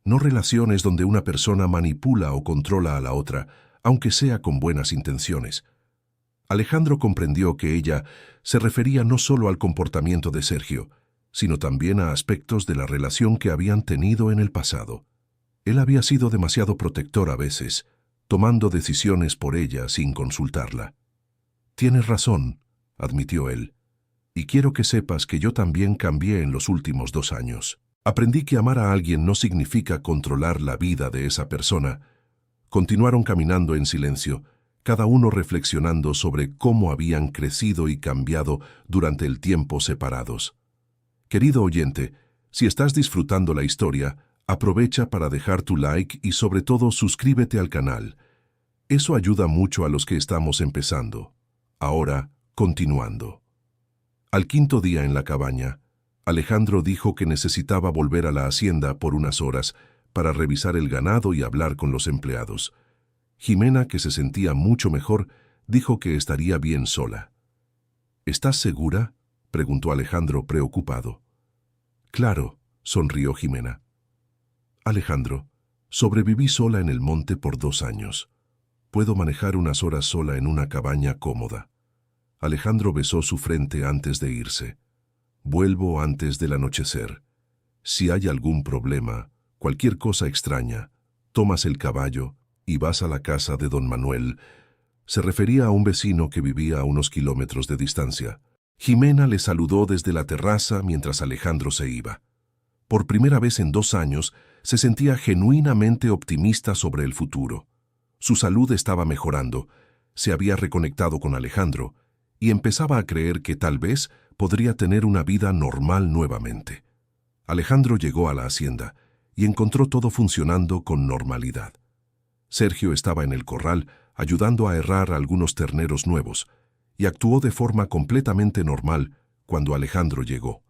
A: «No relaciones donde una persona manipula o controla a la otra, aunque sea con buenas intenciones». Alejandro comprendió que ella se refería no solo al comportamiento de Sergio, sino también a aspectos de la relación que habían tenido en el pasado. Él había sido demasiado protector a veces, tomando decisiones por ella sin consultarla. «Tienes razón», admitió él, «y quiero que sepas que yo también cambié en los últimos 2 años. Aprendí que amar a alguien no significa controlar la vida de esa persona». Continuaron caminando en silencio, cada uno reflexionando sobre cómo habían crecido y cambiado durante el tiempo separados. Querido oyente, si estás disfrutando la historia, aprovecha para dejar tu like y sobre todo suscríbete al canal. Eso ayuda mucho a los que estamos empezando. Ahora, continuando. Al 5.º día en la cabaña, Alejandro dijo que necesitaba volver a la hacienda por unas horas para revisar el ganado y hablar con los empleados. Jimena, que se sentía mucho mejor, dijo que estaría bien sola. «¿Estás segura?», preguntó Alejandro preocupado. «Claro», sonrió Jimena. «Alejandro, sobreviví sola en el monte por 2 años. Puedo manejar unas horas sola en una cabaña cómoda». Alejandro besó su frente antes de irse. «Vuelvo antes del anochecer. Si hay algún problema, cualquier cosa extraña, tomas el caballo y vas a la casa de don Manuel». Se refería a un vecino que vivía a unos kilómetros de distancia. Jimena le saludó desde la terraza mientras Alejandro se iba. Por primera vez en 2 años, se sentía genuinamente optimista sobre el futuro. Su salud estaba mejorando, se había reconectado con Alejandro y empezaba a creer que tal vez podría tener una vida normal nuevamente. Alejandro llegó a la hacienda y encontró todo funcionando con normalidad. Sergio estaba en el corral ayudando a herrar a algunos terneros nuevos y actuó de forma completamente normal cuando Alejandro llegó.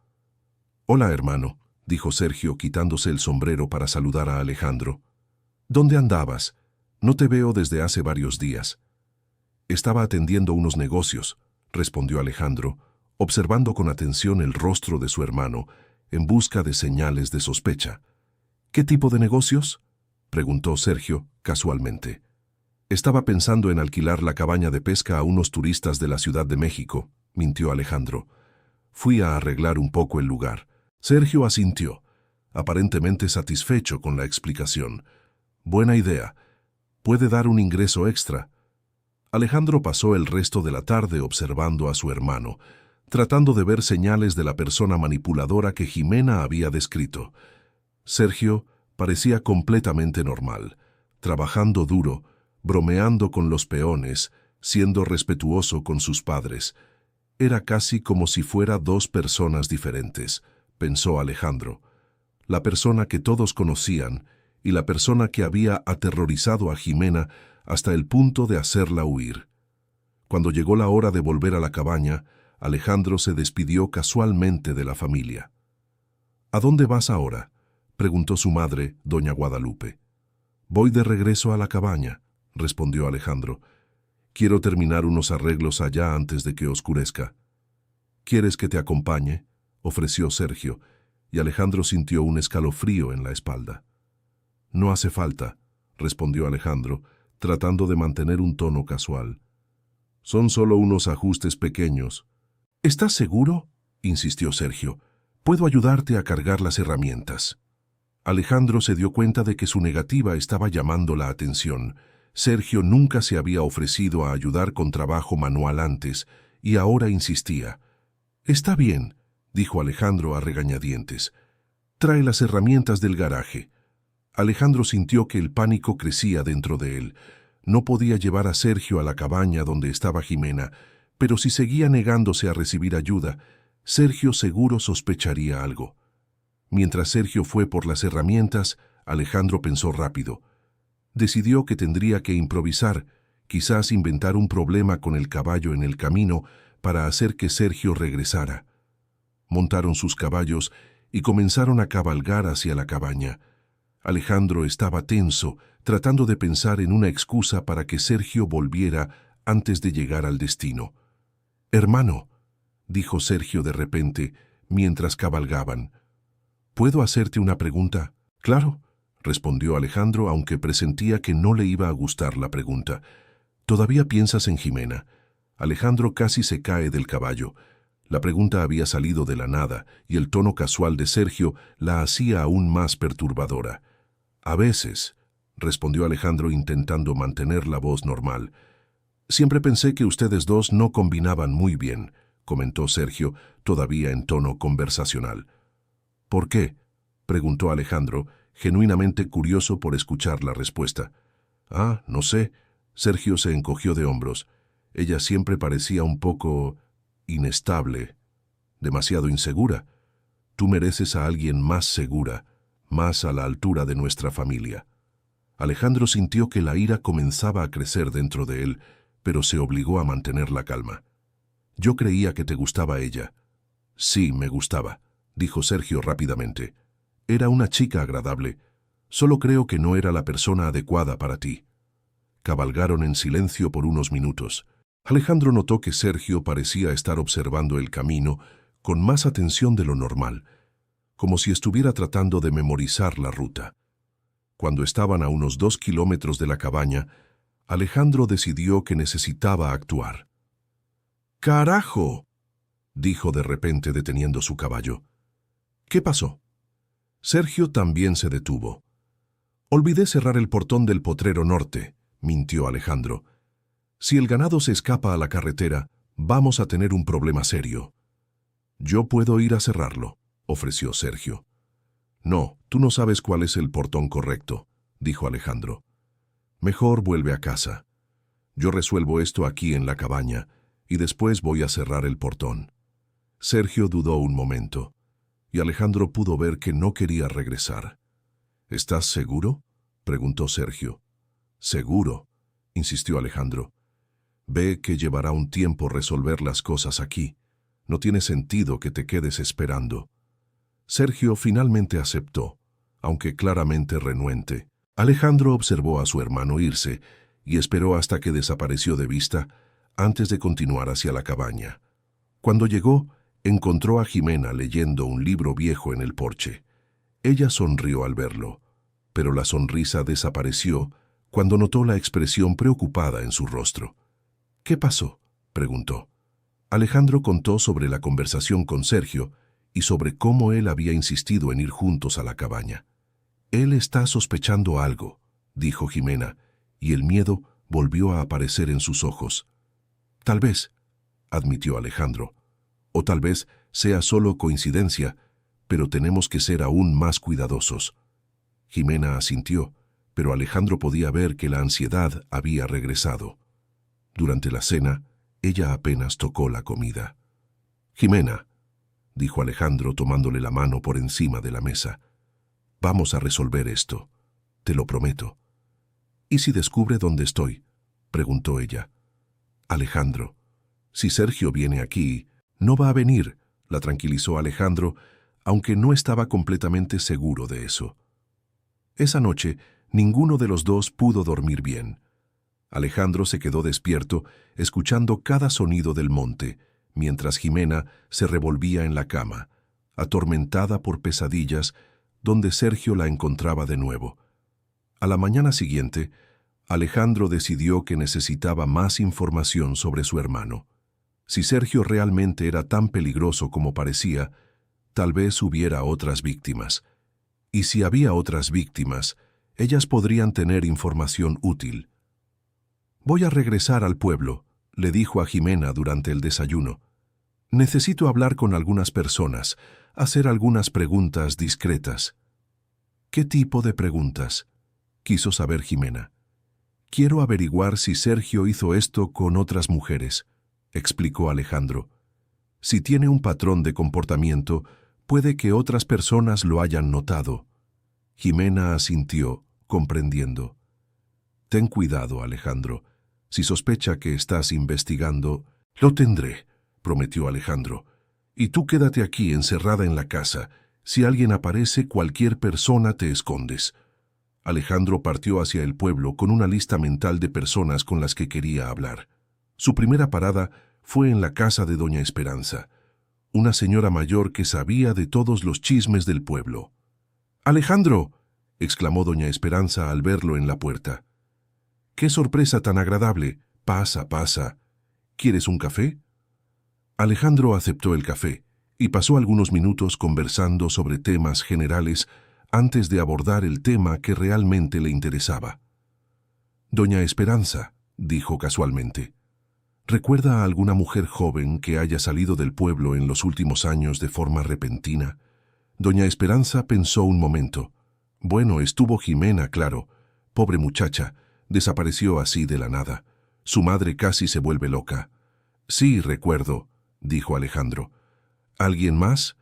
A: «Hola, hermano», dijo Sergio quitándose el sombrero para saludar a Alejandro. «¿Dónde andabas? No te veo desde hace varios días». «Estaba atendiendo unos negocios», respondió Alejandro, observando con atención el rostro de su hermano en busca de señales de sospecha. «¿Qué tipo de negocios?», preguntó Sergio casualmente. «Estaba pensando en alquilar la cabaña de pesca a unos turistas de la Ciudad de México», mintió Alejandro. «Fui a arreglar un poco el lugar». Sergio asintió, aparentemente satisfecho con la explicación. «Buena idea. Puede dar un ingreso extra». Alejandro pasó el resto de la tarde observando a su hermano, tratando de ver señales de la persona manipuladora que Jimena había descrito. Sergio parecía completamente normal, trabajando duro, bromeando con los peones, siendo respetuoso con sus padres. Era casi como si fuera 2 personas diferentes, pensó Alejandro. La persona que todos conocían y la persona que había aterrorizado a Jimena hasta el punto de hacerla huir. Cuando llegó la hora de volver a la cabaña, Alejandro se despidió casualmente de la familia. «¿A dónde vas ahora?», preguntó su madre, doña Guadalupe. «Voy de regreso a la cabaña», respondió Alejandro. «Quiero terminar unos arreglos allá antes de que oscurezca». «¿Quieres que te acompañe?», ofreció Sergio, y Alejandro sintió un escalofrío en la espalda. «No hace falta», respondió Alejandro, tratando de mantener un tono casual. «Son solo unos ajustes pequeños». «¿Estás seguro?», insistió Sergio. «Puedo ayudarte a cargar las herramientas». Alejandro se dio cuenta de que su negativa estaba llamando la atención. Sergio nunca se había ofrecido a ayudar con trabajo manual antes, y ahora insistía. «Está bien», dijo Alejandro a regañadientes. «Trae las herramientas del garaje». Alejandro sintió que el pánico crecía dentro de él. No podía llevar a Sergio a la cabaña donde estaba Jimena, pero si seguía negándose a recibir ayuda, Sergio seguro sospecharía algo. Mientras Sergio fue por las herramientas, Alejandro pensó rápido. Decidió que tendría que improvisar, quizás inventar un problema con el caballo en el camino para hacer que Sergio regresara. Montaron sus caballos y comenzaron a cabalgar hacia la cabaña. Alejandro estaba tenso, tratando de pensar en una excusa para que Sergio volviera antes de llegar al destino. «Hermano», dijo Sergio de repente, mientras cabalgaban. «¿Puedo hacerte una pregunta?». «Claro», respondió Alejandro, aunque presentía que no le iba a gustar la pregunta. «¿Todavía piensas en Jimena?». Alejandro casi se cae del caballo. La pregunta había salido de la nada, y el tono casual de Sergio la hacía aún más perturbadora. «A veces», respondió Alejandro intentando mantener la voz normal. «Siempre pensé que ustedes dos no combinaban muy bien», comentó Sergio, todavía en tono conversacional. «¿Por qué?», preguntó Alejandro, genuinamente curioso por escuchar la respuesta. «Ah, no sé». Sergio se encogió de hombros. Ella siempre parecía un poco inestable, demasiado insegura. Tú mereces a alguien más segura, más a la altura de nuestra familia». Alejandro sintió que la ira comenzaba a crecer dentro de él, pero se obligó a mantener la calma. «Yo creía que te gustaba ella». «Sí, me gustaba», dijo Sergio rápidamente. «Era una chica agradable. Solo creo que no era la persona adecuada para ti». Cabalgaron en silencio por unos minutos. Alejandro notó que Sergio parecía estar observando el camino con más atención de lo normal, como si estuviera tratando de memorizar la ruta. Cuando estaban a unos 2 kilómetros de la cabaña, Alejandro decidió que necesitaba actuar. «¡Carajo!», dijo de repente deteniendo su caballo. «¿Qué pasó?». Sergio también se detuvo. «Olvidé cerrar el portón del potrero norte», mintió Alejandro. «Si el ganado se escapa a la carretera, vamos a tener un problema serio». Yo puedo ir a cerrarlo, ofreció Sergio. No, tú no sabes cuál es el portón correcto, dijo Alejandro. Mejor vuelve a casa. Yo resuelvo esto aquí en la cabaña y después voy a cerrar el portón. Sergio dudó un momento y Alejandro pudo ver que no quería regresar. ¿Estás seguro?, preguntó Sergio. Seguro, insistió Alejandro. Ve que llevará un tiempo resolver las cosas aquí. No tiene sentido que te quedes esperando. Sergio finalmente aceptó, aunque claramente renuente. Alejandro observó a su hermano irse y esperó hasta que desapareció de vista antes de continuar hacia la cabaña. Cuando llegó, encontró a Jimena leyendo un libro viejo en el porche. Ella sonrió al verlo, pero la sonrisa desapareció cuando notó la expresión preocupada en su rostro. ¿Qué pasó?, preguntó. Alejandro contó sobre la conversación con Sergio y sobre cómo él había insistido en ir juntos a la cabaña. Él está sospechando algo, dijo Jimena, y el miedo volvió a aparecer en sus ojos. Tal vez, admitió Alejandro, o tal vez sea solo coincidencia, pero tenemos que ser aún más cuidadosos. Jimena asintió, pero Alejandro podía ver que la ansiedad había regresado. Durante la cena, ella apenas tocó la comida. Jimena, dijo Alejandro tomándole la mano por encima de la mesa, vamos a resolver esto, te lo prometo. ¿Y si descubre dónde estoy?, preguntó ella. Alejandro, si Sergio viene aquí, no va a venir, la tranquilizó Alejandro, aunque no estaba completamente seguro de eso. Esa noche, ninguno de los dos pudo dormir bien. Alejandro se quedó despierto, escuchando cada sonido del monte, mientras Jimena se revolvía en la cama, atormentada por pesadillas, donde Sergio la encontraba de nuevo. A la mañana siguiente, Alejandro decidió que necesitaba más información sobre su hermano. Si Sergio realmente era tan peligroso como parecía, tal vez hubiera otras víctimas. Y si había otras víctimas, ellas podrían tener información útil. «Voy a regresar al pueblo», le dijo a Jimena durante el desayuno. «Necesito hablar con algunas personas, hacer algunas preguntas discretas». «¿Qué tipo de preguntas?», quiso saber Jimena. «Quiero averiguar si Sergio hizo esto con otras mujeres», explicó Alejandro. «Si tiene un patrón de comportamiento, puede que otras personas lo hayan notado». Jimena asintió, comprendiendo. «Ten cuidado, Alejandro. Si sospecha que estás investigando, lo tendré», prometió Alejandro. «Y tú quédate aquí encerrada en la casa. Si alguien aparece, cualquier persona te escondes». Alejandro partió hacia el pueblo con una lista mental de personas con las que quería hablar. Su primera parada fue en la casa de doña Esperanza, una señora mayor que sabía de todos los chismes del pueblo. «¡Alejandro!», exclamó doña Esperanza al verlo en la puerta. «¡Qué sorpresa tan agradable! Pasa, pasa. ¿Quieres un café?». Alejandro aceptó el café y pasó algunos minutos conversando sobre temas generales antes de abordar el tema que realmente le interesaba. «Doña Esperanza», dijo casualmente, «¿recuerda a alguna mujer joven que haya salido del pueblo en los últimos años de forma repentina?». Doña Esperanza pensó un momento. «Bueno, estuvo Jimena, claro. Pobre muchacha, desapareció así de la nada. Su madre casi se vuelve loca». «Sí, recuerdo», dijo Alejandro. «¿Alguien más?».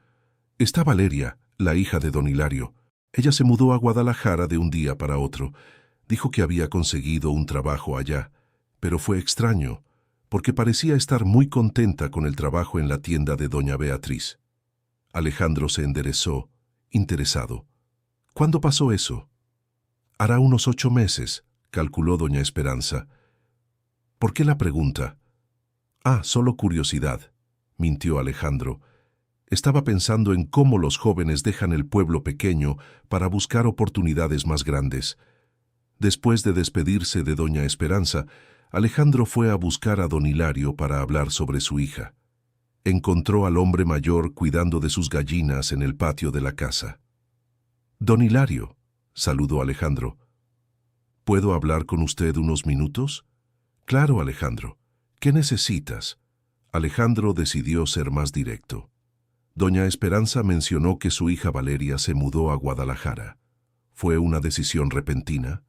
A: «Está Valeria, la hija de don Hilario. Ella se mudó a Guadalajara de un día para otro. Dijo que había conseguido un trabajo allá, pero fue extraño, porque parecía estar muy contenta con el trabajo en la tienda de doña Beatriz». Alejandro se enderezó, interesado. «¿Cuándo pasó eso?». «Hará unos 8 meses», calculó doña Esperanza. «¿Por qué la pregunta?». «Ah, solo curiosidad», mintió Alejandro. Estaba pensando en cómo los jóvenes dejan el pueblo pequeño para buscar oportunidades más grandes. Después de despedirse de doña Esperanza, Alejandro fue a buscar a don Hilario para hablar sobre su hija. Encontró al hombre mayor cuidando de sus gallinas en el patio de la casa. «Don Hilario», saludó Alejandro. «¿Puedo hablar con usted unos minutos?». «Claro, Alejandro. ¿Qué necesitas?». Alejandro decidió ser más directo. Doña Esperanza mencionó que su hija Valeria se mudó a Guadalajara. ¿Fue una decisión repentina?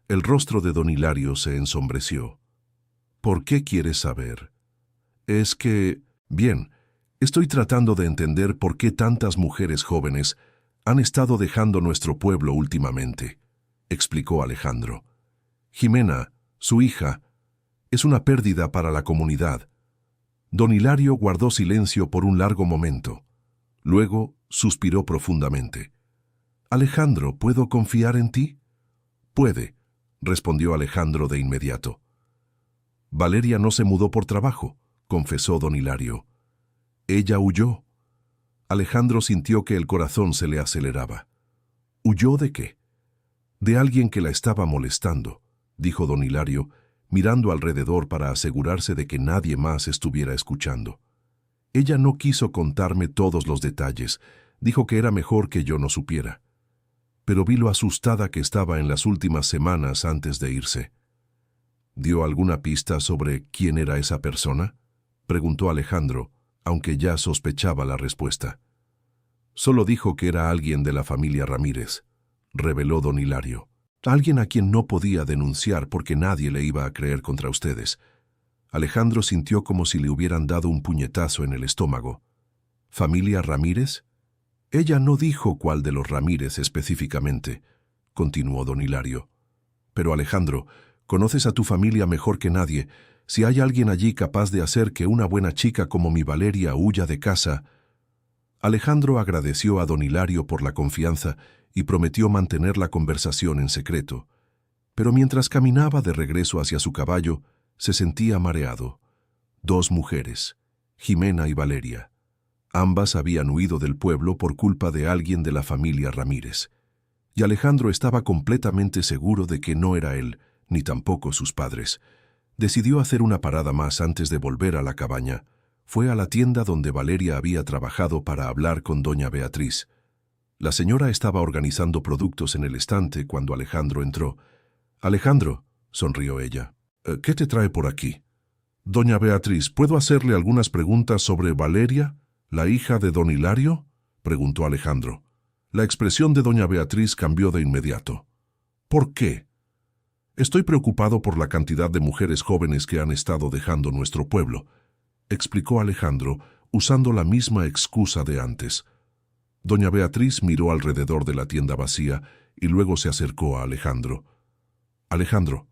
A: El rostro de don Hilario se ensombreció. ¿Por qué quieres saber? Es que... Bien, estoy tratando de entender por qué tantas mujeres jóvenes han estado dejando nuestro pueblo últimamente, explicó Alejandro. Jimena, su hija, es una pérdida para la comunidad. Don Hilario guardó silencio por un largo momento. Luego suspiró profundamente. Alejandro, ¿puedo confiar en ti? Puede, respondió Alejandro de inmediato. Valeria no se mudó por trabajo, confesó don Hilario. Ella huyó. Alejandro sintió que el corazón se le aceleraba. ¿Huyó de qué? De alguien que la estaba molestando, dijo don Hilario, mirando alrededor para asegurarse de que nadie más estuviera escuchando. Ella no quiso contarme todos los detalles, dijo que era mejor que yo no supiera. Pero vi lo asustada que estaba en las últimas semanas antes de irse. ¿Dio alguna pista sobre quién era esa persona?, preguntó Alejandro, aunque ya sospechaba la respuesta. Solo dijo que era alguien de la familia Ramírez, reveló don Hilario. Alguien a quien no podía denunciar porque nadie le iba a creer contra ustedes. Alejandro sintió como si le hubieran dado un puñetazo en el estómago. ¿Familia Ramírez? Ella no dijo cuál de los Ramírez específicamente, continuó don Hilario. Pero Alejandro, conoces a tu familia mejor que nadie. Si hay alguien allí capaz de hacer que una buena chica como mi Valeria huya de casa... Alejandro agradeció a don Hilario por la confianza y prometió mantener la conversación en secreto. Pero mientras caminaba de regreso hacia su caballo, se sentía mareado. 2 mujeres, Jimena y Valeria. Ambas habían huido del pueblo por culpa de alguien de la familia Ramírez. Y Alejandro estaba completamente seguro de que no era él, ni tampoco sus padres. Decidió hacer una parada más antes de volver a la cabaña. Fue a la tienda donde Valeria había trabajado para hablar con doña Beatriz. La señora estaba organizando productos en el estante cuando Alejandro entró. «Alejandro», sonrió ella, «¿qué te trae por aquí?» «Doña Beatriz, ¿puedo hacerle algunas preguntas sobre Valeria, la hija de don Hilario?», preguntó Alejandro. La expresión de doña Beatriz cambió de inmediato. «¿Por qué?» «Estoy preocupado por la cantidad de mujeres jóvenes que han estado dejando nuestro pueblo», explicó Alejandro, usando la misma excusa de antes. Doña Beatriz miró alrededor de la tienda vacía y luego se acercó a Alejandro. «Alejandro,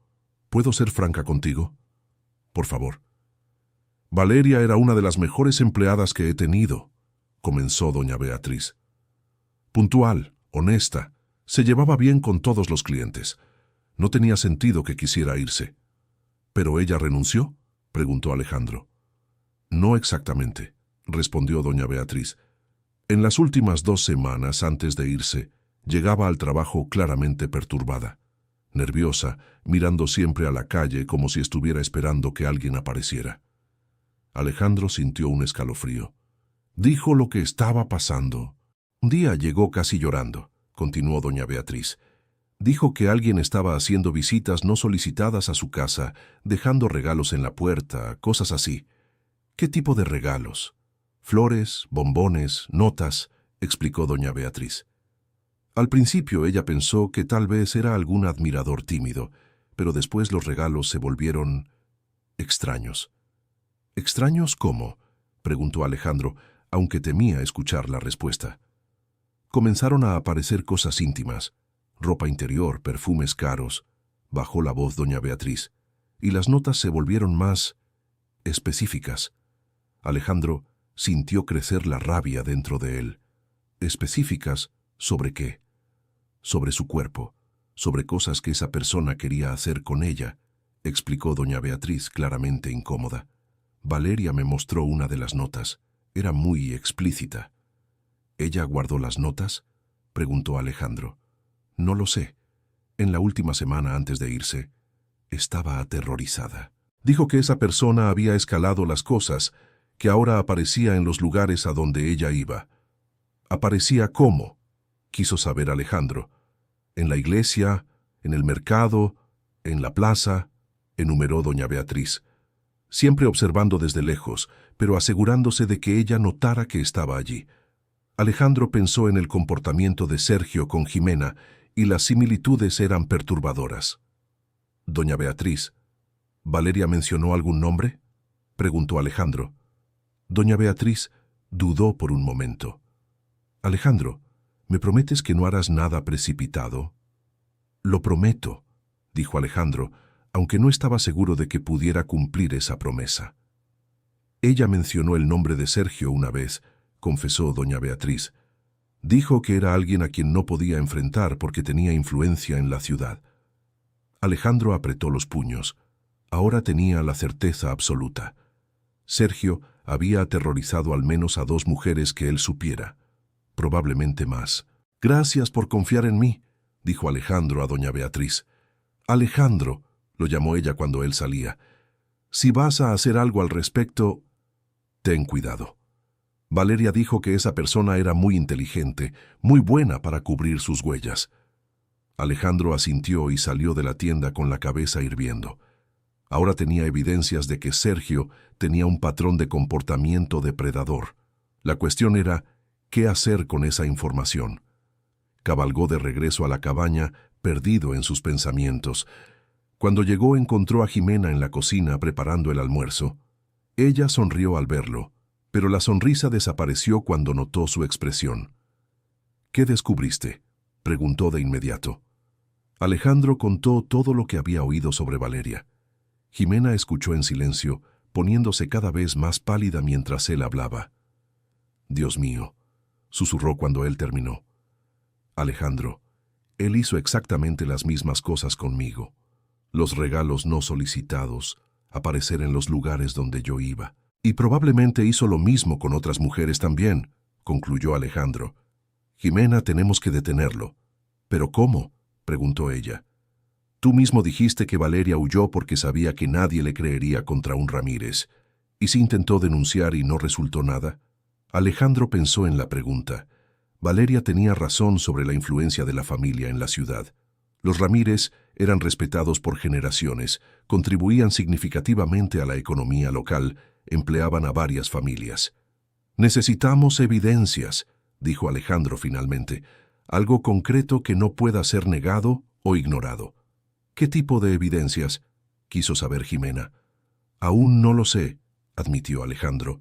A: ¿puedo ser franca contigo? Por favor». «Valeria era una de las mejores empleadas que he tenido», comenzó doña Beatriz. «Puntual, honesta, se llevaba bien con todos los clientes. No tenía sentido que quisiera irse». «¿Pero ella renunció?», preguntó Alejandro. «No exactamente», respondió doña Beatriz. En las últimas 2 semanas antes de irse, llegaba al trabajo claramente perturbada, nerviosa, mirando siempre a la calle como si estuviera esperando que alguien apareciera. Alejandro sintió un escalofrío. Dijo lo que estaba pasando. Un día llegó casi llorando, continuó doña Beatriz. Dijo que alguien estaba haciendo visitas no solicitadas a su casa, dejando regalos en la puerta, cosas así. ¿Qué tipo de regalos? Flores, bombones, notas, explicó doña Beatriz. Al principio ella pensó que tal vez era algún admirador tímido, pero después los regalos se volvieron extraños. ¿Extraños cómo?, preguntó Alejandro, aunque temía escuchar la respuesta. Comenzaron a aparecer cosas íntimas, ropa interior, perfumes caros, bajó la voz doña Beatriz, y las notas se volvieron más específicas. Alejandro sintió crecer la rabia dentro de él. ¿Específicas sobre qué? Sobre su cuerpo, sobre cosas que esa persona quería hacer con ella, explicó doña Beatriz claramente incómoda. Valeria me mostró una de las notas. Era muy explícita. ¿Ella guardó las notas?, preguntó Alejandro. No lo sé. En la última semana antes de irse, estaba aterrorizada. Dijo que esa persona había escalado las cosas, que ahora aparecía en los lugares a donde ella iba. ¿Aparecía cómo?, quiso saber Alejandro. En la iglesia, en el mercado, en la plaza, enumeró doña Beatriz. siempre observando desde lejos, pero asegurándose de que ella notara que estaba allí. Alejandro pensó en el comportamiento de Sergio con Jimena y las similitudes eran perturbadoras. «Doña Beatriz, ¿Valeria mencionó algún nombre?», preguntó Alejandro. Doña Beatriz dudó por un momento. «Alejandro, ¿me prometes que no harás nada precipitado?». «Lo prometo», dijo Alejandro, aunque no estaba seguro de que pudiera cumplir esa promesa. «Ella mencionó el nombre de Sergio una vez», confesó doña Beatriz. «Dijo que era alguien a quien no podía enfrentar porque tenía influencia en la ciudad». Alejandro apretó los puños. Ahora tenía la certeza absoluta. Sergio había aterrorizado al menos a 2 mujeres que él supiera. Probablemente más. «Gracias por confiar en mí», dijo Alejandro a doña Beatriz. «Alejandro», lo llamó ella cuando él salía, «si vas a hacer algo al respecto, ten cuidado». Valeria dijo que esa persona era muy inteligente, muy buena para cubrir sus huellas. Alejandro asintió y salió de la tienda con la cabeza hirviendo. Ahora tenía evidencias de que Sergio tenía un patrón de comportamiento depredador. La cuestión era, ¿qué hacer con esa información? Cabalgó de regreso a la cabaña, perdido en sus pensamientos. Cuando llegó encontró a Jimena en la cocina preparando el almuerzo. Ella sonrió al verlo, pero la sonrisa desapareció cuando notó su expresión. «¿Qué descubriste?», preguntó de inmediato. Alejandro contó todo lo que había oído sobre Valeria. Jimena escuchó en silencio, poniéndose cada vez más pálida mientras él hablaba. «Dios mío», susurró cuando él terminó. «Alejandro, él hizo exactamente las mismas cosas conmigo. Los regalos no solicitados, aparecer en los lugares donde yo iba. Y probablemente hizo lo mismo con otras mujeres también», concluyó Alejandro. «Jimena, tenemos que detenerlo». «¿Pero cómo?», preguntó ella. «Tú mismo dijiste que Valeria huyó porque sabía que nadie le creería contra un Ramírez. ¿Y si intentó denunciar y no resultó nada?». Alejandro pensó en la pregunta. Valeria tenía razón sobre la influencia de la familia en la ciudad. Los Ramírez eran respetados por generaciones, contribuían significativamente a la economía local, empleaban a varias familias. «Necesitamos evidencias», dijo Alejandro finalmente, «algo concreto que no pueda ser negado o ignorado». «¿Qué tipo de evidencias?», quiso saber Jimena. «Aún no lo sé», admitió Alejandro,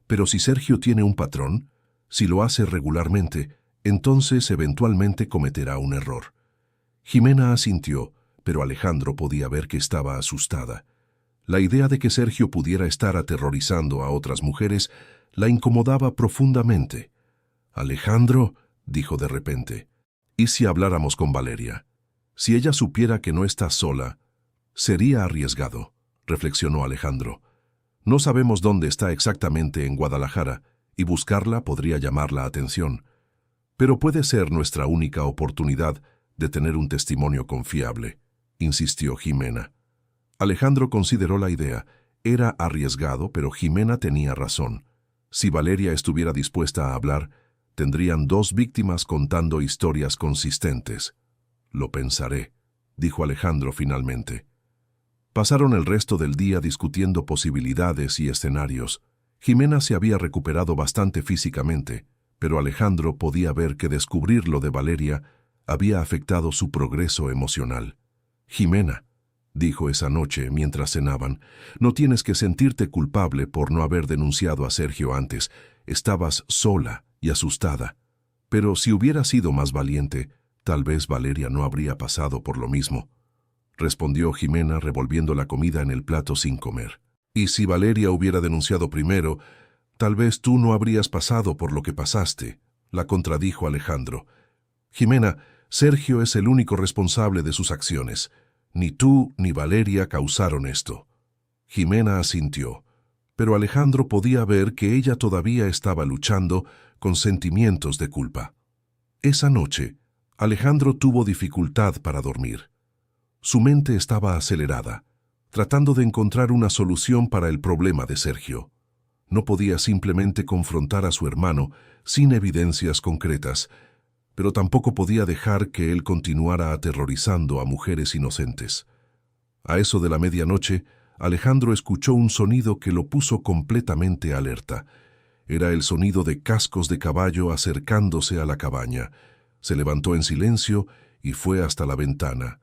A: «pero si Sergio tiene un patrón, si lo hace regularmente, entonces eventualmente cometerá un error». Jimena asintió, pero Alejandro podía ver que estaba asustada. La idea de que Sergio pudiera estar aterrorizando a otras mujeres la incomodaba profundamente. «Alejandro», dijo de repente, «¿y si habláramos con Valeria? Si ella supiera que no estás sola, sería arriesgado», reflexionó Alejandro. «No sabemos dónde está exactamente en Guadalajara, y buscarla podría llamar la atención. Pero puede ser nuestra única oportunidad de tener un testimonio confiable», insistió Jimena. Alejandro consideró la idea. Era arriesgado, pero Jimena tenía razón. Si Valeria estuviera dispuesta a hablar, tendrían 2 víctimas contando historias consistentes. «Lo pensaré», dijo Alejandro finalmente. Pasaron el resto del día discutiendo posibilidades y escenarios. Jimena se había recuperado bastante físicamente, pero Alejandro podía ver que descubrir lo de Valeria había afectado su progreso emocional. «Jimena», dijo esa noche mientras cenaban, «no tienes que sentirte culpable por no haber denunciado a Sergio antes. Estabas sola y asustada. Pero si hubieras sido más valiente, tal vez Valeria no habría pasado por lo mismo», respondió Jimena revolviendo la comida en el plato sin comer. «Y si Valeria hubiera denunciado primero, tal vez tú no habrías pasado por lo que pasaste», la contradijo Alejandro. «Jimena, Sergio es el único responsable de sus acciones. Ni tú ni Valeria causaron esto». Jimena asintió, pero Alejandro podía ver que ella todavía estaba luchando con sentimientos de culpa. Esa noche, Alejandro tuvo dificultad para dormir. Su mente estaba acelerada, tratando de encontrar una solución para el problema de Sergio. No podía simplemente confrontar a su hermano sin evidencias concretas, pero tampoco podía dejar que él continuara aterrorizando a mujeres inocentes. A eso de la medianoche, Alejandro escuchó un sonido que lo puso completamente alerta. Era el sonido de cascos de caballo acercándose a la cabaña. Se levantó en silencio y fue hasta la ventana.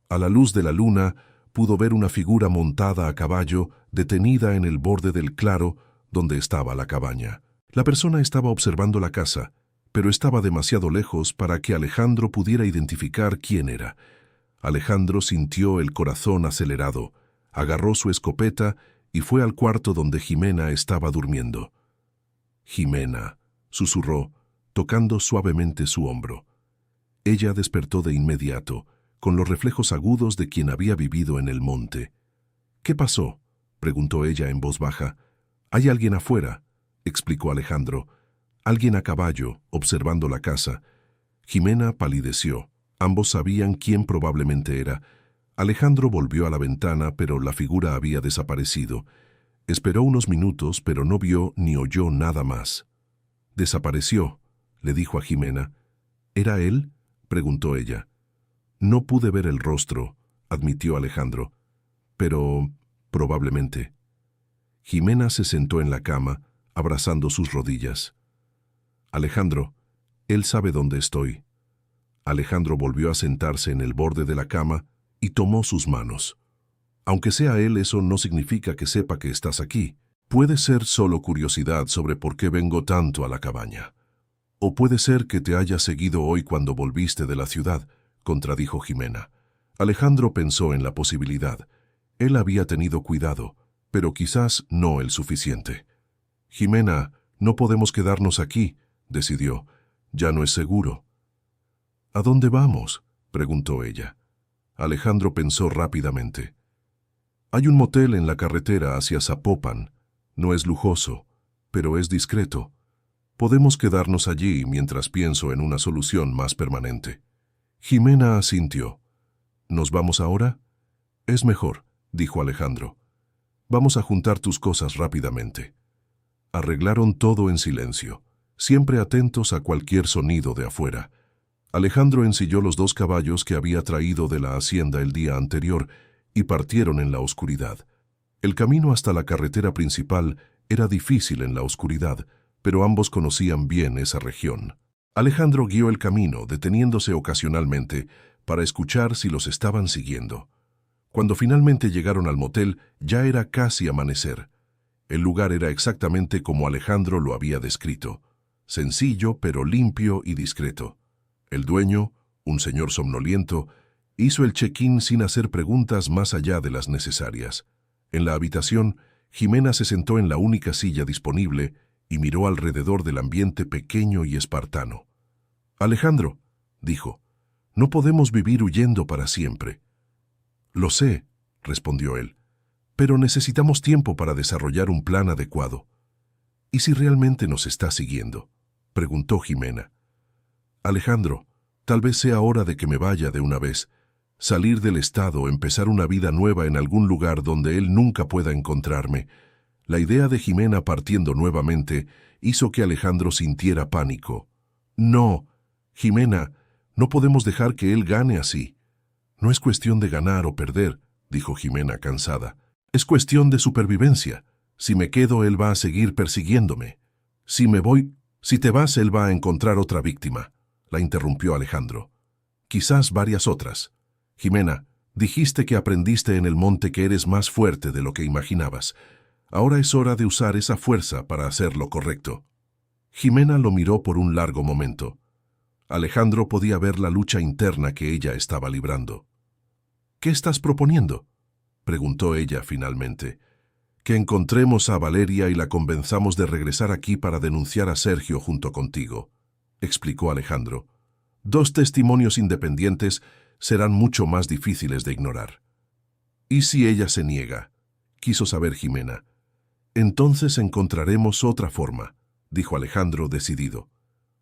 A: A la luz de la luna, pudo ver una figura montada a caballo detenida en el borde del claro donde estaba la cabaña. La persona estaba observando la casa, pero estaba demasiado lejos para que Alejandro pudiera identificar quién era. Alejandro sintió el corazón acelerado, agarró su escopeta y fue al cuarto donde Jimena estaba durmiendo. «Jimena», susurró, tocando suavemente su hombro. Ella despertó de inmediato, con los reflejos agudos de quien había vivido en el monte. «¿Qué pasó?», preguntó ella en voz baja. «Hay alguien afuera», explicó Alejandro. «Alguien a caballo, observando la casa». Jimena palideció. Ambos sabían quién probablemente era. Alejandro volvió a la ventana, pero la figura había desaparecido. Esperó unos minutos, pero no vio ni oyó nada más. «Desapareció», le dijo a Jimena. «¿Era él?», preguntó ella. «No pude ver el rostro», admitió Alejandro. «Pero probablemente». Jimena se sentó en la cama, abrazando sus rodillas. «Alejandro, él sabe dónde estoy». Alejandro volvió a sentarse en el borde de la cama y tomó sus manos. «Aunque sea él, eso no significa que sepa que estás aquí. Puede ser solo curiosidad sobre por qué vengo tanto a la cabaña. O puede ser que te haya seguido hoy cuando volviste de la ciudad», contradijo Jimena. Alejandro pensó en la posibilidad. Él había tenido cuidado, pero quizás no el suficiente. «Jimena, no podemos quedarnos aquí», decidió. «Ya no es seguro». «¿A dónde vamos?», preguntó ella. Alejandro pensó rápidamente. «Hay un motel en la carretera hacia Zapopan. No es lujoso, pero es discreto. Podemos quedarnos allí mientras pienso en una solución más permanente». Jimena asintió. «¿Nos vamos ahora?». «Es mejor», dijo Alejandro. «Vamos a juntar tus cosas rápidamente». Arreglaron todo en silencio, siempre atentos a cualquier sonido de afuera. Alejandro ensilló los 2 caballos que había traído de la hacienda el día anterior y partieron en la oscuridad. El camino hasta la carretera principal era difícil en la oscuridad, pero ambos conocían bien esa región. Alejandro guió el camino, deteniéndose ocasionalmente para escuchar si los estaban siguiendo. Cuando finalmente llegaron al motel, ya era casi amanecer. El lugar era exactamente como Alejandro lo había descrito, sencillo pero limpio y discreto. El dueño, un señor somnoliento, hizo el check-in sin hacer preguntas más allá de las necesarias. En la habitación, Jimena se sentó en la única silla disponible y miró alrededor del ambiente pequeño y espartano. «Alejandro», dijo, «no podemos vivir huyendo para siempre». «Lo sé», respondió él, «pero necesitamos tiempo para desarrollar un plan adecuado». «¿Y si realmente nos está siguiendo?», preguntó Jimena. «Alejandro, tal vez sea hora de que me vaya de una vez, salir del estado, empezar una vida nueva en algún lugar donde él nunca pueda encontrarme». La idea de Jimena partiendo nuevamente hizo que Alejandro sintiera pánico. «No, Jimena, no podemos dejar que él gane así». «No es cuestión de ganar o perder», dijo Jimena cansada. «Es cuestión de supervivencia. Si me quedo, él va a seguir persiguiéndome. Si me voy, si te vas, él va a encontrar otra víctima», la interrumpió Alejandro. «Quizás varias otras. Jimena, dijiste que aprendiste en el monte que eres más fuerte de lo que imaginabas. Ahora es hora de usar esa fuerza para hacer lo correcto». Jimena lo miró por un largo momento. Alejandro podía ver la lucha interna que ella estaba librando. «¿Qué estás proponiendo?», preguntó ella finalmente. «Que encontremos a Valeria y la convenzamos de regresar aquí para denunciar a Sergio junto contigo», explicó Alejandro. «2 testimonios independientes serán mucho más difíciles de ignorar». «¿Y si ella se niega?», quiso saber Jimena. «Entonces encontraremos otra forma», dijo Alejandro decidido.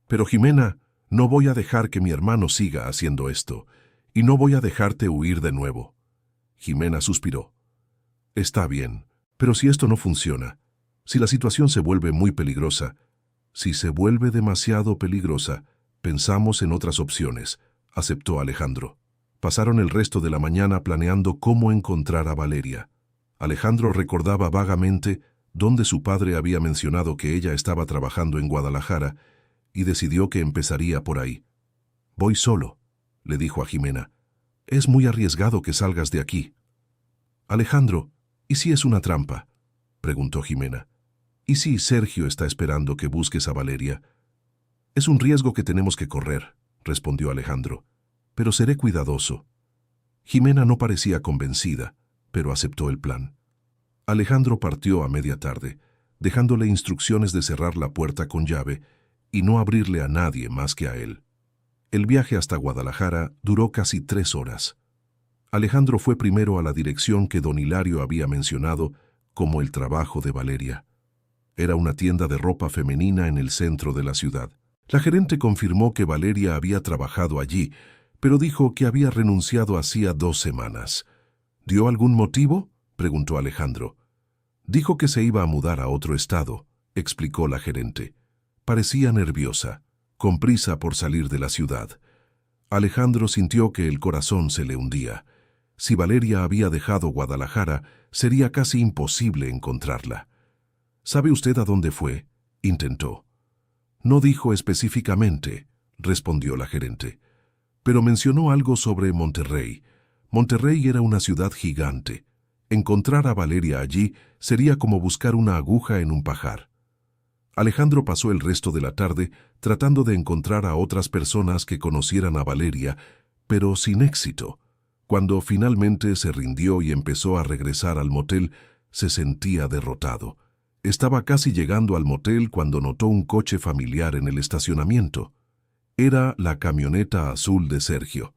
A: «Pero Jimena, no voy a dejar que mi hermano siga haciendo esto, y no voy a dejarte huir de nuevo». Jimena suspiró. «Está bien, pero si esto no funciona, si la situación se vuelve muy peligrosa, si se vuelve demasiado peligrosa, pensamos en otras opciones», aceptó Alejandro. Pasaron el resto de la mañana planeando cómo encontrar a Valeria. Alejandro recordaba vagamente dónde su padre había mencionado que ella estaba trabajando en Guadalajara y decidió que empezaría por ahí. «Voy solo», le dijo a Jimena. «Es muy arriesgado que salgas de aquí». «Alejandro, ¿y si es una trampa?», preguntó Jimena. «¿Y si Sergio está esperando que busques a Valeria?». «Es un riesgo que tenemos que correr», respondió Alejandro, «pero seré cuidadoso». Jimena no parecía convencida, pero aceptó el plan. Alejandro partió a media tarde, dejándole instrucciones de cerrar la puerta con llave y no abrirle a nadie más que a él. El viaje hasta Guadalajara duró casi 3 horas. Alejandro fue primero a la dirección que don Hilario había mencionado como el trabajo de Valeria. Era una tienda de ropa femenina en el centro de la ciudad. La gerente confirmó que Valeria había trabajado allí, pero dijo que había renunciado hacía 2 semanas. ¿Dio algún motivo?, preguntó Alejandro. «Dijo que se iba a mudar a otro estado», explicó la gerente. Parecía nerviosa, con prisa por salir de la ciudad. Alejandro sintió que el corazón se le hundía. Si Valeria había dejado Guadalajara, sería casi imposible encontrarla. «¿Sabe usted a dónde fue?», intentó. «No dijo específicamente», respondió la gerente, «pero mencionó algo sobre Monterrey. Monterrey era una ciudad gigante. Encontrar a Valeria allí sería como buscar una aguja en un pajar». Alejandro pasó el resto de la tarde tratando de encontrar a otras personas que conocieran a Valeria, pero sin éxito. Cuando finalmente se rindió y empezó a regresar al motel, se sentía derrotado. Estaba casi llegando al motel cuando notó un coche familiar en el estacionamiento. Era la camioneta azul de Sergio.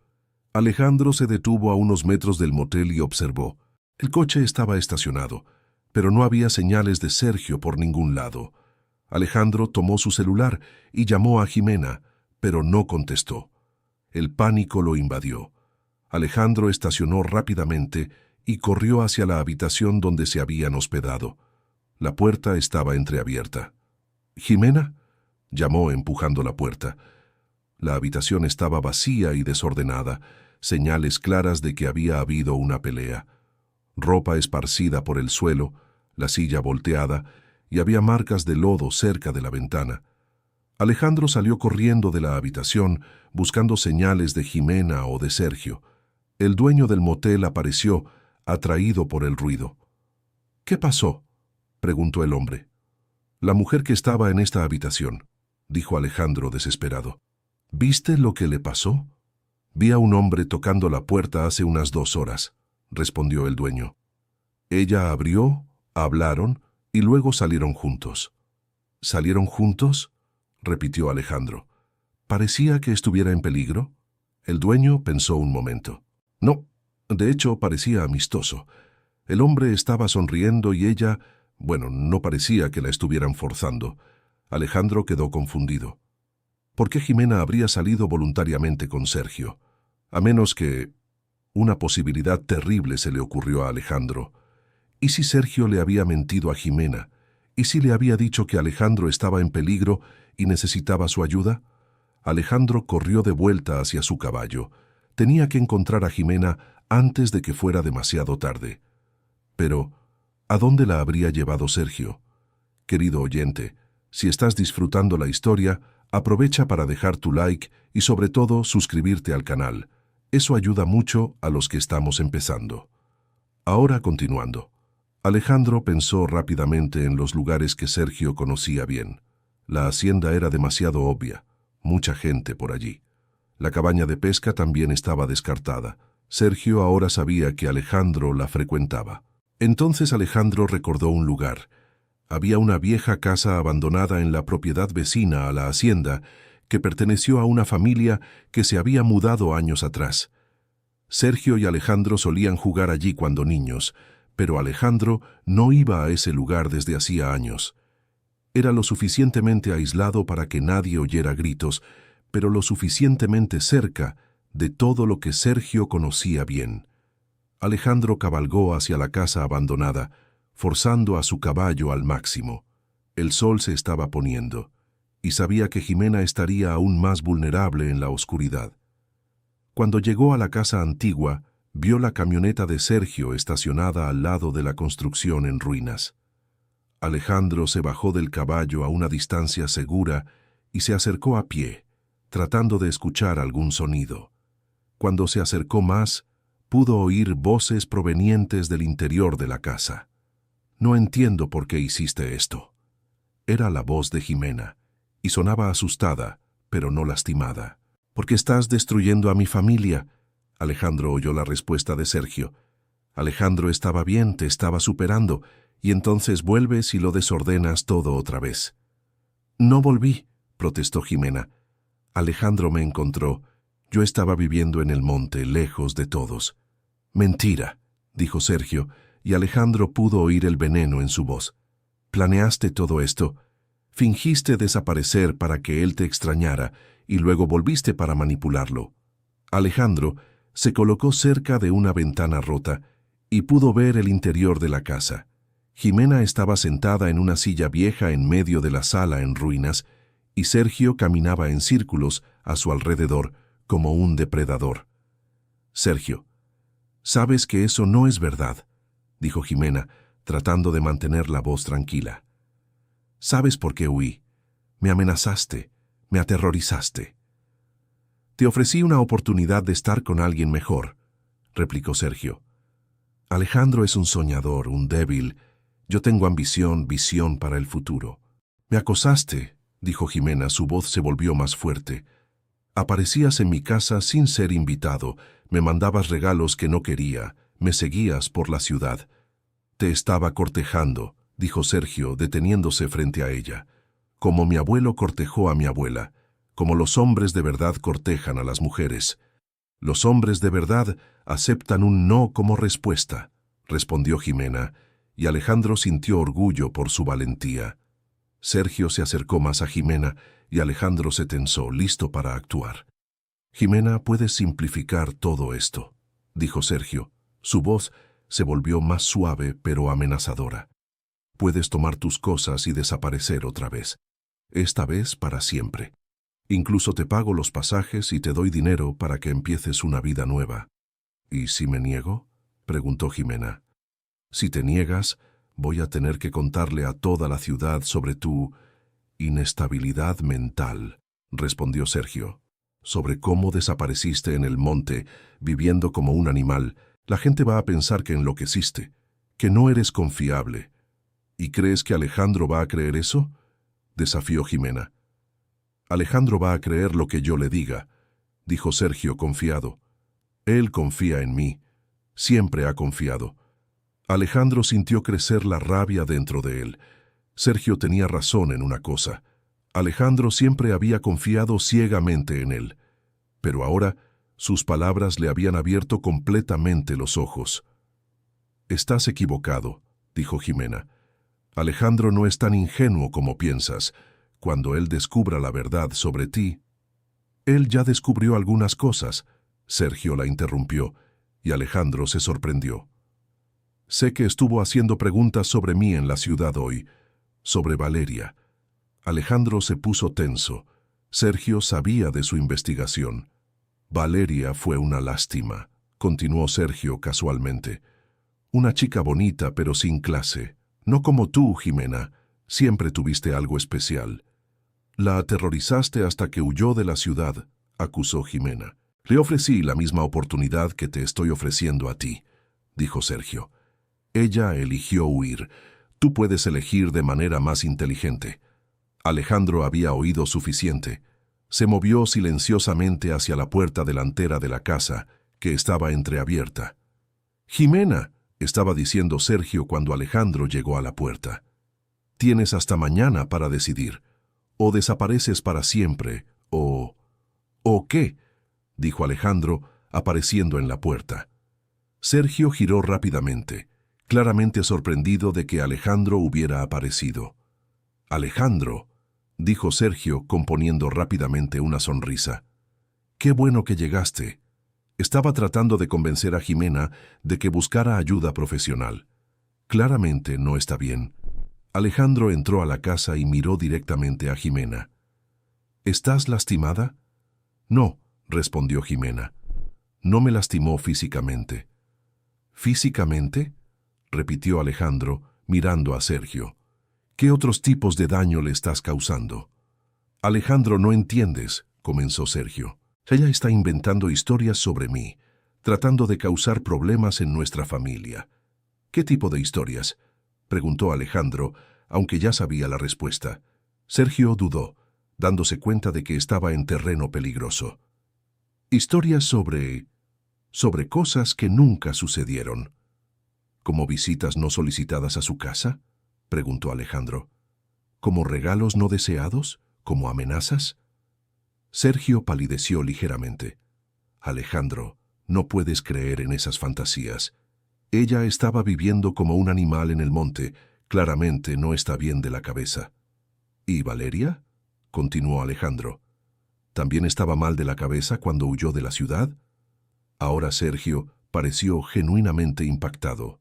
A: Alejandro se detuvo a unos metros del motel y observó. El coche estaba estacionado, pero no había señales de Sergio por ningún lado. Alejandro tomó su celular y llamó a Jimena, pero no contestó. El pánico lo invadió. Alejandro estacionó rápidamente y corrió hacia la habitación donde se habían hospedado. La puerta estaba entreabierta. «¿Jimena?», llamó empujando la puerta. La habitación estaba vacía y desordenada, señales claras de que había habido una pelea. Ropa esparcida por el suelo, la silla volteada, y había marcas de lodo cerca de la ventana. Alejandro salió corriendo de la habitación, buscando señales de Jimena o de Sergio. El dueño del motel apareció, atraído por el ruido. «¿Qué pasó?», preguntó el hombre. «La mujer que estaba en esta habitación», dijo Alejandro desesperado. «¿Viste lo que le pasó?». «Vi a un hombre tocando la puerta hace unas 2 horas», respondió el dueño. «Ella abrió, hablaron y luego salieron juntos». «¿Salieron juntos?», repitió Alejandro. «¿Parecía que estuviera en peligro?». El dueño pensó un momento. «No, de hecho parecía amistoso. El hombre estaba sonriendo y ella, bueno, no parecía que la estuvieran forzando». Alejandro quedó confundido. ¿Por qué Jimena habría salido voluntariamente con Sergio? A menos que... Una posibilidad terrible se le ocurrió a Alejandro. ¿Y si Sergio le había mentido a Jimena? ¿Y si le había dicho que Alejandro estaba en peligro y necesitaba su ayuda? Alejandro corrió de vuelta hacia su caballo. Tenía que encontrar a Jimena antes de que fuera demasiado tarde. Pero, ¿a dónde la habría llevado Sergio? Querido oyente, si estás disfrutando la historia, aprovecha para dejar tu like y sobre todo suscribirte al canal. Eso ayuda mucho a los que estamos empezando. Ahora continuando. Alejandro pensó rápidamente en los lugares que Sergio conocía bien. La hacienda era demasiado obvia, mucha gente por allí. La cabaña de pesca también estaba descartada. Sergio ahora sabía que Alejandro la frecuentaba. Entonces Alejandro recordó un lugar. Había una vieja casa abandonada en la propiedad vecina a la hacienda que perteneció a una familia que se había mudado años atrás. Sergio y Alejandro solían jugar allí cuando niños, pero Alejandro no iba a ese lugar desde hacía años. Era lo suficientemente aislado para que nadie oyera gritos, pero lo suficientemente cerca de todo lo que Sergio conocía bien. Alejandro cabalgó hacia la casa abandonada, forzando a su caballo al máximo. El sol se estaba poniendo, y sabía que Jimena estaría aún más vulnerable en la oscuridad. Cuando llegó a la casa antigua, vio la camioneta de Sergio estacionada al lado de la construcción en ruinas. Alejandro se bajó del caballo a una distancia segura y se acercó a pie, tratando de escuchar algún sonido. Cuando se acercó más, pudo oír voces provenientes del interior de la casa. «No entiendo por qué hiciste esto». Era la voz de Jimena, y sonaba asustada, pero no lastimada. «¿Por qué estás destruyendo a mi familia?». Alejandro oyó la respuesta de Sergio. «Alejandro estaba bien, te estaba superando, y entonces vuelves y lo desordenas todo otra vez». «No volví», protestó Jimena. «Alejandro me encontró. Yo estaba viviendo en el monte, lejos de todos». «Mentira», dijo Sergio, y Alejandro pudo oír el veneno en su voz. «¿Planeaste todo esto? Fingiste desaparecer para que él te extrañara y luego volviste para manipularlo». Alejandro se colocó cerca de una ventana rota y pudo ver el interior de la casa. Jimena estaba sentada en una silla vieja en medio de la sala en ruinas y Sergio caminaba en círculos a su alrededor como un depredador. «Sergio, sabes que eso no es verdad», dijo Jimena, tratando de mantener la voz tranquila. «¿Sabes por qué huí? Me amenazaste, me aterrorizaste». «Te ofrecí una oportunidad de estar con alguien mejor», replicó Sergio. «Alejandro es un soñador, un débil. Yo tengo ambición, visión para el futuro». «Me acosaste», dijo Jimena, su voz se volvió más fuerte. «Aparecías en mi casa sin ser invitado, me mandabas regalos que no quería, me seguías por la ciudad». «Te estaba cortejando», dijo Sergio, deteniéndose frente a ella. «Como mi abuelo cortejó a mi abuela, como los hombres de verdad cortejan a las mujeres». «Los hombres de verdad aceptan un no como respuesta», respondió Jimena, y Alejandro sintió orgullo por su valentía. Sergio se acercó más a Jimena y Alejandro se tensó, listo para actuar. «Jimena, puedes simplificar todo esto», dijo Sergio. Su voz se volvió más suave pero amenazadora. «Puedes tomar tus cosas y desaparecer otra vez. Esta vez para siempre. Incluso te pago los pasajes y te doy dinero para que empieces una vida nueva». «¿Y si me niego?», preguntó Jimena. «Si te niegas, voy a tener que contarle a toda la ciudad sobre tu inestabilidad mental», respondió Sergio. «Sobre cómo desapareciste en el monte, viviendo como un animal. La gente va a pensar que enloqueciste, que no eres confiable». «¿Y crees que Alejandro va a creer eso?», desafió Jimena. «Alejandro va a creer lo que yo le diga», dijo Sergio confiado. «Él confía en mí. Siempre ha confiado». Alejandro sintió crecer la rabia dentro de él. Sergio tenía razón en una cosa. Alejandro siempre había confiado ciegamente en él. Pero ahora sus palabras le habían abierto completamente los ojos. «Estás equivocado», dijo Jimena. «Alejandro no es tan ingenuo como piensas. Cuando él descubra la verdad sobre ti». «Él ya descubrió algunas cosas», Sergio la interrumpió, y Alejandro se sorprendió. «Sé que estuvo haciendo preguntas sobre mí en la ciudad hoy, sobre Valeria». Alejandro se puso tenso. Sergio sabía de su investigación. «Valeria fue una lástima», continuó Sergio casualmente. «Una chica bonita pero sin clase. No como tú, Jimena. Siempre tuviste algo especial». «La aterrorizaste hasta que huyó de la ciudad», acusó Jimena. «Le ofrecí la misma oportunidad que te estoy ofreciendo a ti», dijo Sergio. «Ella eligió huir. Tú puedes elegir de manera más inteligente». Alejandro había oído suficiente. Se movió silenciosamente hacia la puerta delantera de la casa, que estaba entreabierta. «Jimena», estaba diciendo Sergio cuando Alejandro llegó a la puerta. «Tienes hasta mañana para decidir. O desapareces para siempre, o... ¿O qué?», dijo Alejandro, apareciendo en la puerta. Sergio giró rápidamente, claramente sorprendido de que Alejandro hubiera aparecido. «Alejandro», dijo Sergio, componiendo rápidamente una sonrisa. «Qué bueno que llegaste». Estaba tratando de convencer a Jimena de que buscara ayuda profesional. Claramente no está bien. Alejandro entró a la casa y miró directamente a Jimena. «¿Estás lastimada?». «No», respondió Jimena. No me lastimó físicamente. ¿Físicamente?, repitió Alejandro, mirando a Sergio. ¿Qué otros tipos de daño le estás causando? Alejandro, no entiendes, comenzó Sergio. Ella está inventando historias sobre mí, tratando de causar problemas en nuestra familia. ¿Qué tipo de historias?, preguntó Alejandro, aunque ya sabía la respuesta. Sergio dudó, dándose cuenta de que estaba en terreno peligroso. Historias sobre cosas que nunca sucedieron. ¿Como visitas no solicitadas a su casa?, preguntó Alejandro. ¿Como regalos no deseados? ¿Como amenazas? Sergio palideció ligeramente. Alejandro, no puedes creer en esas fantasías. Ella estaba viviendo como un animal en el monte. Claramente no está bien de la cabeza. ¿Y Valeria?, continuó Alejandro. ¿También estaba mal de la cabeza cuando huyó de la ciudad? Ahora Sergio pareció genuinamente impactado.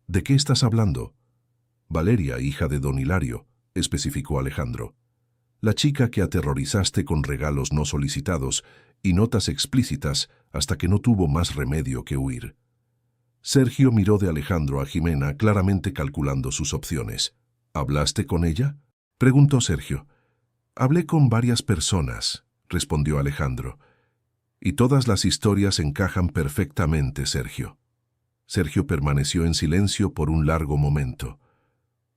A: ¿De qué estás hablando? Valeria, hija de don Hilario, especificó Alejandro. La chica que aterrorizaste con regalos no solicitados y notas explícitas hasta que no tuvo más remedio que huir. Sergio miró de Alejandro a Jimena, claramente calculando sus opciones. ¿Hablaste con ella?, preguntó Sergio. Hablé con varias personas, respondió Alejandro. Y todas las historias encajan perfectamente, Sergio. Sergio permaneció en silencio por un largo momento.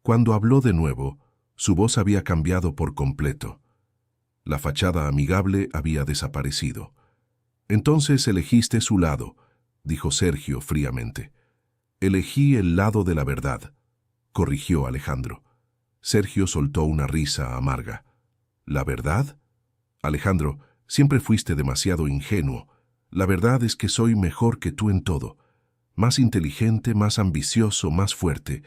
A: Cuando habló de nuevo, su voz había cambiado por completo. La fachada amigable había desaparecido. Entonces elegiste su lado, dijo Sergio fríamente. Elegí el lado de la verdad, corrigió Alejandro. Sergio soltó una risa amarga. ¿La verdad? Alejandro, siempre fuiste demasiado ingenuo. La verdad es que soy mejor que tú en todo. Más inteligente, más ambicioso, más fuerte.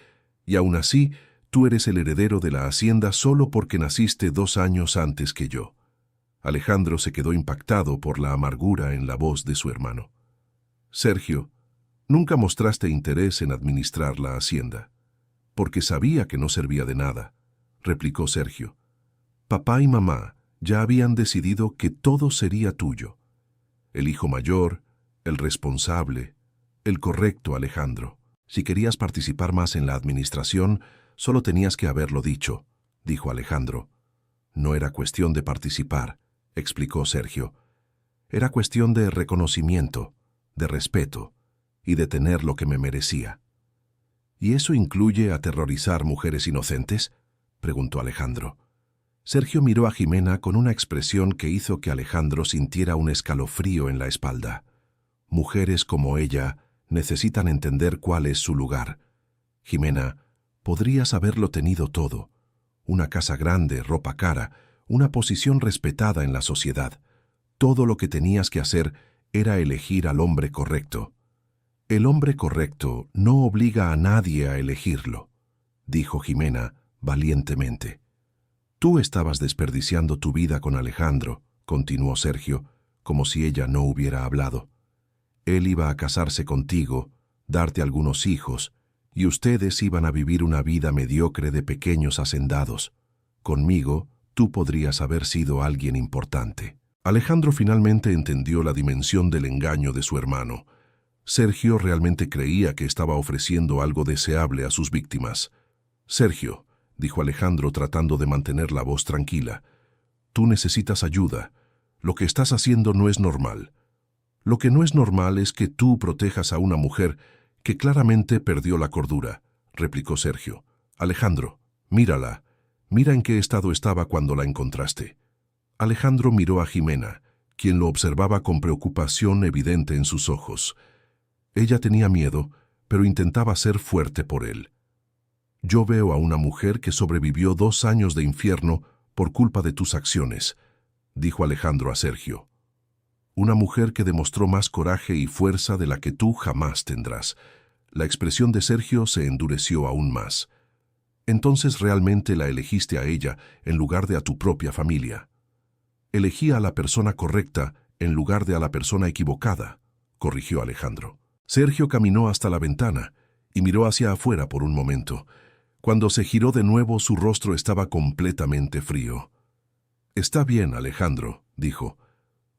A: Y aún así, tú eres el heredero de la hacienda solo porque naciste 2 años antes que yo. Alejandro se quedó impactado por la amargura en la voz de su hermano. Sergio, nunca mostraste interés en administrar la hacienda. Porque sabía que no servía de nada, replicó Sergio. Papá y mamá ya habían decidido que todo sería tuyo. El hijo mayor, el responsable, el correcto, Alejandro. Si querías participar más en la administración, solo tenías que haberlo dicho, dijo Alejandro. No era cuestión de participar, explicó Sergio. Era cuestión de reconocimiento, de respeto y de tener lo que me merecía. ¿Y eso incluye aterrorizar mujeres inocentes?, preguntó Alejandro. Sergio miró a Jimena con una expresión que hizo que Alejandro sintiera un escalofrío en la espalda. Mujeres como ella necesitan entender cuál es su lugar. Jimena, podrías haberlo tenido todo. Una casa grande, ropa cara, una posición respetada en la sociedad. Todo lo que tenías que hacer era elegir al hombre correcto. El hombre correcto no obliga a nadie a elegirlo, dijo Jimena valientemente. Tú estabas desperdiciando tu vida con Alejandro, continuó Sergio, como si ella no hubiera hablado. Él iba a casarse contigo, darte algunos hijos, y ustedes iban a vivir una vida mediocre de pequeños hacendados. Conmigo, tú podrías haber sido alguien importante. Alejandro finalmente entendió la dimensión del engaño de su hermano. Sergio realmente creía que estaba ofreciendo algo deseable a sus víctimas. Sergio, dijo Alejandro tratando de mantener la voz tranquila, tú necesitas ayuda. Lo que estás haciendo no es normal. Lo que no es normal es que tú protejas a una mujer que claramente perdió la cordura, replicó Sergio. Alejandro, mírala. Mira en qué estado estaba cuando la encontraste. Alejandro miró a Jimena, quien lo observaba con preocupación evidente en sus ojos. Ella tenía miedo, pero intentaba ser fuerte por él. Yo veo a una mujer que sobrevivió 2 años de infierno por culpa de tus acciones, dijo Alejandro a Sergio. Una mujer que demostró más coraje y fuerza de la que tú jamás tendrás. La expresión de Sergio se endureció aún más. Entonces realmente la elegiste a ella en lugar de a tu propia familia. Elegí a la persona correcta en lugar de a la persona equivocada, corrigió Alejandro. Sergio caminó hasta la ventana y miró hacia afuera por un momento. Cuando se giró de nuevo, su rostro estaba completamente frío. Está bien, Alejandro, dijo.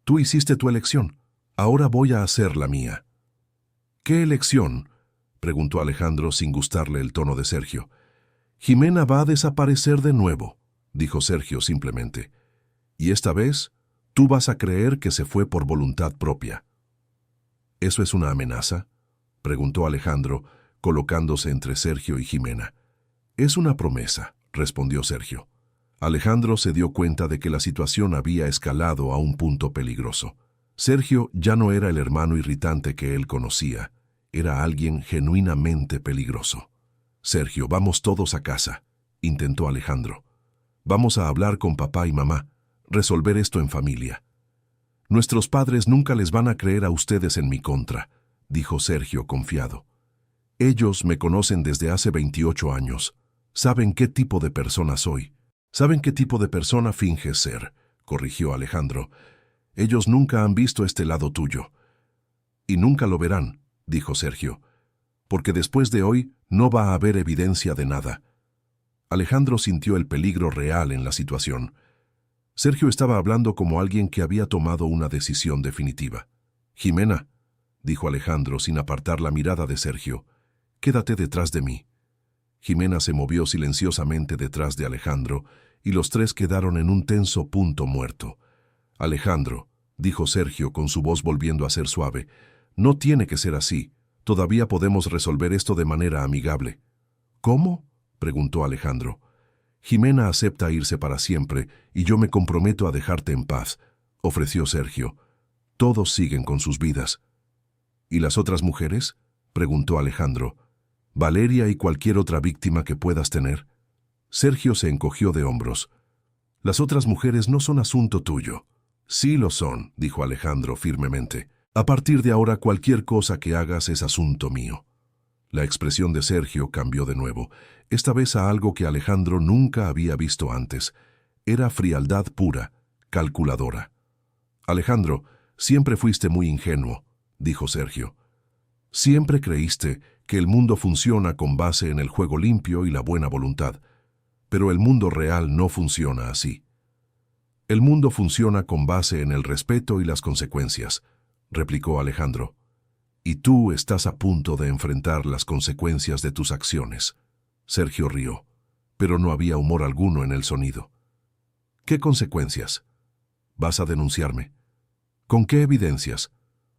A: Tú hiciste tu elección. Ahora voy a hacer la mía. ¿Qué elección?, preguntó Alejandro sin gustarle el tono de Sergio. Jimena va a desaparecer de nuevo, dijo Sergio simplemente. Y esta vez, tú vas a creer que se fue por voluntad propia. ¿Eso es una amenaza?, preguntó Alejandro, colocándose entre Sergio y Jimena. Es una promesa, respondió Sergio. Alejandro se dio cuenta de que la situación había escalado a un punto peligroso. Sergio ya no era el hermano irritante que él conocía, era alguien genuinamente peligroso. Sergio, vamos todos a casa, intentó Alejandro. Vamos a hablar con papá y mamá, resolver esto en familia. Nuestros padres nunca les van a creer a ustedes en mi contra, dijo Sergio confiado. Ellos me conocen desde hace 28 años. Saben qué tipo de persona soy. Saben qué tipo de persona finges ser, corrigió Alejandro. Ellos nunca han visto este lado tuyo. Y nunca lo verán, dijo Sergio, porque después de hoy no va a haber evidencia de nada. Alejandro sintió el peligro real en la situación. Sergio estaba hablando como alguien que había tomado una decisión definitiva. Jimena, dijo Alejandro sin apartar la mirada de Sergio, quédate detrás de mí. Jimena se movió silenciosamente detrás de Alejandro y los tres quedaron en un tenso punto muerto. Alejandro, dijo Sergio con su voz volviendo a ser suave, no tiene que ser así. Todavía podemos resolver esto de manera amigable. ¿Cómo?, preguntó Alejandro. Jimena acepta irse para siempre y yo me comprometo a dejarte en paz, ofreció Sergio. Todos siguen con sus vidas. ¿Y las otras mujeres?, preguntó Alejandro. Valeria y cualquier otra víctima que puedas tener. Sergio se encogió de hombros. Las otras mujeres no son asunto tuyo. Sí lo son, dijo Alejandro firmemente. A partir de ahora cualquier cosa que hagas es asunto mío. La expresión de Sergio cambió de nuevo, esta vez a algo que Alejandro nunca había visto antes. Era frialdad pura, calculadora. Alejandro, siempre fuiste muy ingenuo, dijo Sergio. Siempre creíste que el mundo funciona con base en el juego limpio y la buena voluntad, pero el mundo real no funciona así. El mundo funciona con base en el respeto y las consecuencias, replicó Alejandro. Y tú estás a punto de enfrentar las consecuencias de tus acciones. Sergio rió, pero no había humor alguno en el sonido. ¿Qué consecuencias? ¿Vas a denunciarme? ¿Con qué evidencias?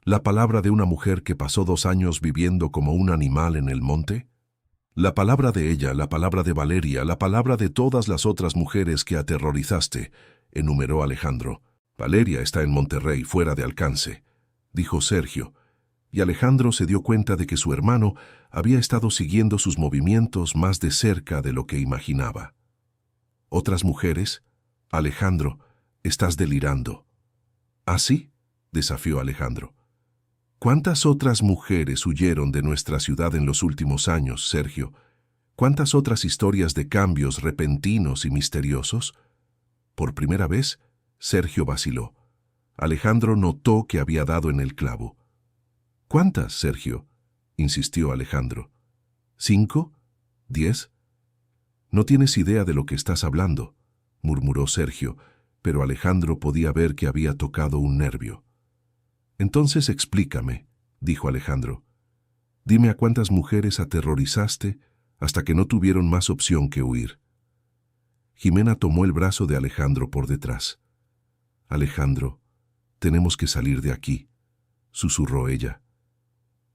A: ¿La palabra de una mujer que pasó 2 años viviendo como un animal en el monte? La palabra de ella, la palabra de Valeria, la palabra de todas las otras mujeres que aterrorizaste, enumeró Alejandro. Valeria está en Monterrey, fuera de alcance, dijo Sergio, y Alejandro se dio cuenta de que su hermano había estado siguiendo sus movimientos más de cerca de lo que imaginaba. ¿Otras mujeres? Alejandro, estás delirando. ¿Ah, sí?, desafió Alejandro. ¿Cuántas otras mujeres huyeron de nuestra ciudad en los últimos años, Sergio? ¿Cuántas otras historias de cambios repentinos y misteriosos? Por primera vez, Sergio vaciló. Alejandro notó que había dado en el clavo. ¿Cuántas, Sergio?, insistió Alejandro. ¿5? ¿10? No tienes idea de lo que estás hablando, murmuró Sergio, pero Alejandro podía ver que había tocado un nervio. Entonces explícame, dijo Alejandro. Dime a cuántas mujeres aterrorizaste hasta que no tuvieron más opción que huir. Jimena tomó el brazo de Alejandro por detrás. Alejandro, tenemos que salir de aquí, susurró ella.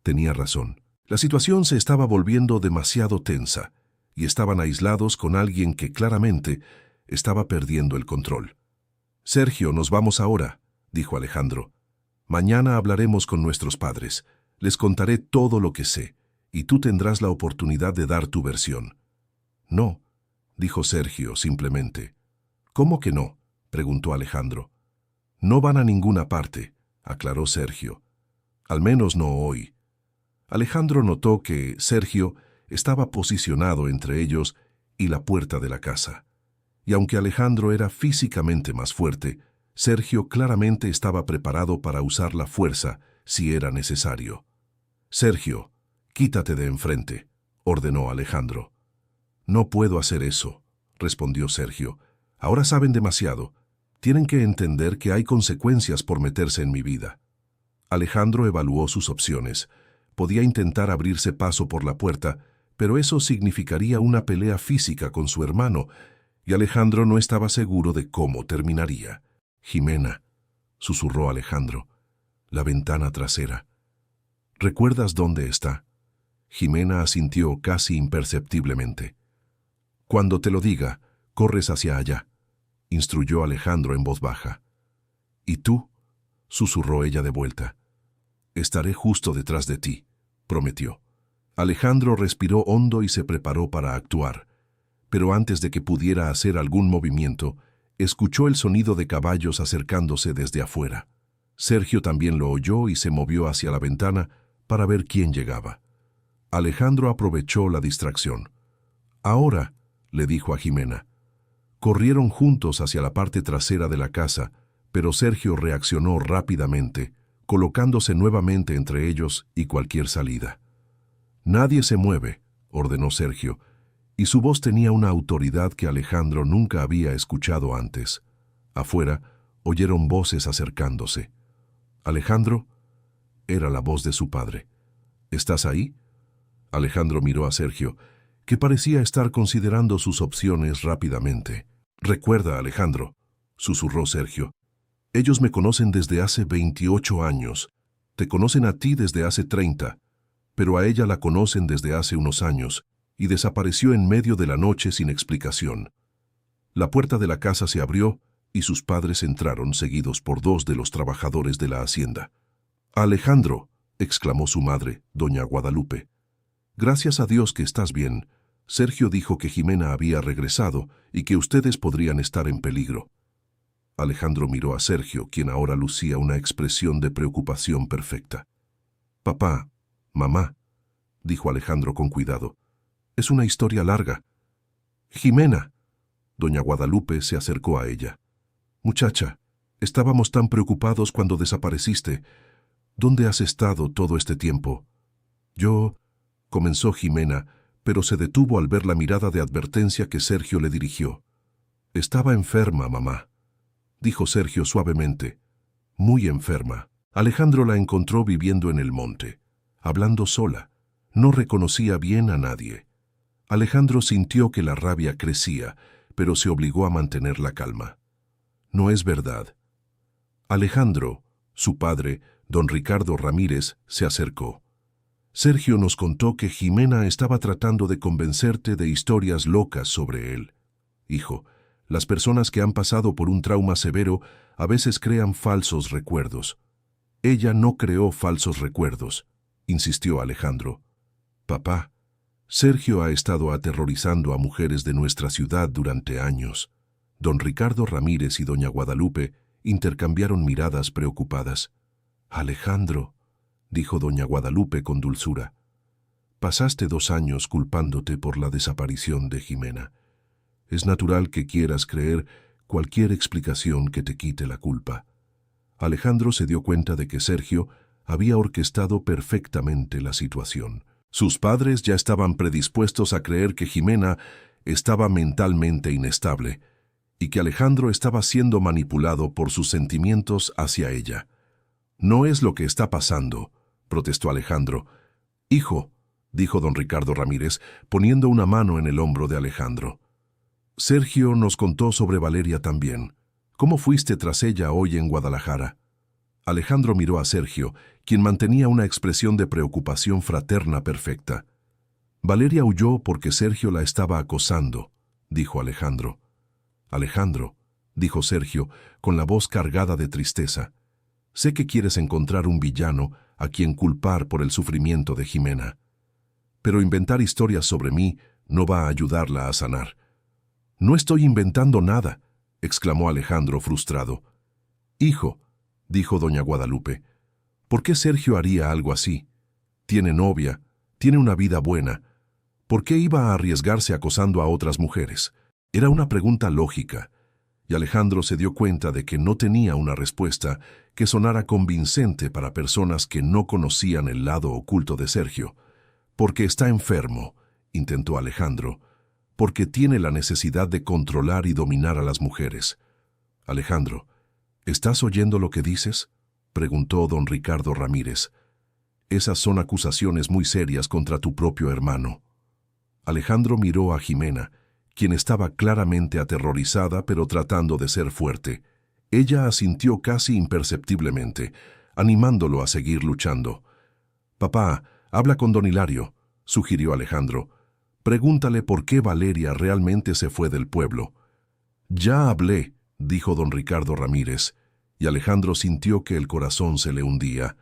A: Tenía razón. La situación se estaba volviendo demasiado tensa y estaban aislados con alguien que claramente estaba perdiendo el control. Sergio, nos vamos ahora, dijo Alejandro. Mañana hablaremos con nuestros padres. Les contaré todo lo que sé y tú tendrás la oportunidad de dar tu versión. No, dijo Sergio simplemente. ¿Cómo que no?, preguntó Alejandro. No van a ninguna parte, aclaró Sergio. Al menos no hoy. Alejandro notó que Sergio estaba posicionado entre ellos y la puerta de la casa. Y aunque Alejandro era físicamente más fuerte, Sergio claramente estaba preparado para usar la fuerza si era necesario. Sergio, quítate de enfrente, ordenó Alejandro. No puedo hacer eso, respondió Sergio. Ahora saben demasiado. Tienen que entender que hay consecuencias por meterse en mi vida. Alejandro evaluó sus opciones. Podía intentar abrirse paso por la puerta, pero eso significaría una pelea física con su hermano, y Alejandro no estaba seguro de cómo terminaría. «Jimena», susurró Alejandro, «la ventana trasera. ¿Recuerdas dónde está?» Jimena asintió casi imperceptiblemente. «Cuando te lo diga, corres hacia allá», instruyó Alejandro en voz baja. «¿Y tú?», susurró ella de vuelta. «Estaré justo detrás de ti», prometió. Alejandro respiró hondo y se preparó para actuar, pero antes de que pudiera hacer algún movimiento, escuchó el sonido de caballos acercándose desde afuera. Sergio también lo oyó y se movió hacia la ventana para ver quién llegaba. Alejandro aprovechó la distracción. «Ahora», le dijo a Jimena. Corrieron juntos hacia la parte trasera de la casa, pero Sergio reaccionó rápidamente, colocándose nuevamente entre ellos y cualquier salida. «Nadie se mueve», ordenó Sergio, y su voz tenía una autoridad que Alejandro nunca había escuchado antes. Afuera, oyeron voces acercándose. «Alejandro», era la voz de su padre. «¿Estás ahí?» Alejandro miró a Sergio, que parecía estar considerando sus opciones rápidamente. «Recuerda, Alejandro», susurró Sergio, «ellos me conocen desde hace 28 años. Te conocen a ti desde hace 30, pero a ella la conocen desde hace unos años, y desapareció en medio de la noche sin explicación». La puerta de la casa se abrió y sus padres entraron seguidos por dos de los trabajadores de la hacienda. «Alejandro», exclamó su madre, doña Guadalupe. «Gracias a Dios que estás bien. Sergio dijo que Jimena había regresado y que ustedes podrían estar en peligro». Alejandro miró a Sergio, quien ahora lucía una expresión de preocupación perfecta. «Papá, mamá», dijo Alejandro con cuidado, «es una historia larga». «Jimena», doña Guadalupe se acercó a ella. «Muchacha, estábamos tan preocupados cuando desapareciste. ¿Dónde has estado todo este tiempo?» «Yo», comenzó Jimena, pero se detuvo al ver la mirada de advertencia que Sergio le dirigió. «Estaba enferma, mamá», dijo Sergio suavemente. «Muy enferma». Alejandro la encontró viviendo en el monte, hablando sola. No reconocía bien a nadie. Alejandro sintió que la rabia crecía, pero se obligó a mantener la calma. «No es verdad». Alejandro, su padre, don Ricardo Ramírez, se acercó. «Sergio nos contó que Jimena estaba tratando de convencerte de historias locas sobre él. Hijo, las personas que han pasado por un trauma severo a veces crean falsos recuerdos». «Ella no creó falsos recuerdos», insistió Alejandro. «Papá, Sergio ha estado aterrorizando a mujeres de nuestra ciudad durante años». Don Ricardo Ramírez y doña Guadalupe intercambiaron miradas preocupadas. «Alejandro», dijo doña Guadalupe con dulzura, «pasaste 2 años culpándote por la desaparición de Jimena. Es natural que quieras creer cualquier explicación que te quite la culpa». Alejandro se dio cuenta de que Sergio había orquestado perfectamente la situación. Sus padres ya estaban predispuestos a creer que Jimena estaba mentalmente inestable y que Alejandro estaba siendo manipulado por sus sentimientos hacia ella. «No es lo que está pasando», protestó Alejandro. «Hijo», dijo don Ricardo Ramírez, poniendo una mano en el hombro de Alejandro. «Sergio nos contó sobre Valeria también. ¿Cómo fuiste tras ella hoy en Guadalajara?» Alejandro miró a Sergio, quien mantenía una expresión de preocupación fraterna perfecta. «Valeria huyó porque Sergio la estaba acosando», dijo Alejandro. «Alejandro», dijo Sergio, con la voz cargada de tristeza, «sé que quieres encontrar un villano a quien culpar por el sufrimiento de Jimena. Pero inventar historias sobre mí no va a ayudarla a sanar». «No estoy inventando nada», exclamó Alejandro frustrado. «Hijo», dijo doña Guadalupe, «¿por qué Sergio haría algo así? Tiene novia, tiene una vida buena. ¿Por qué iba a arriesgarse acosando a otras mujeres?» Era una pregunta lógica, y Alejandro se dio cuenta de que no tenía una respuesta que sonara convincente para personas que no conocían el lado oculto de Sergio. «Porque está enfermo», intentó Alejandro, «porque tiene la necesidad de controlar y dominar a las mujeres». «Alejandro, ¿estás oyendo lo que dices?», preguntó don Ricardo Ramírez. Esas son acusaciones muy serias contra tu propio hermano. Alejandro miró a Jimena, quien estaba claramente aterrorizada pero tratando de ser fuerte. Ella asintió casi imperceptiblemente, animándolo a seguir luchando. «Papá, habla con don Hilario», sugirió Alejandro. «Pregúntale por qué Valeria realmente se fue del pueblo». «Ya hablé», dijo don Ricardo Ramírez, y Alejandro sintió que el corazón se le hundía.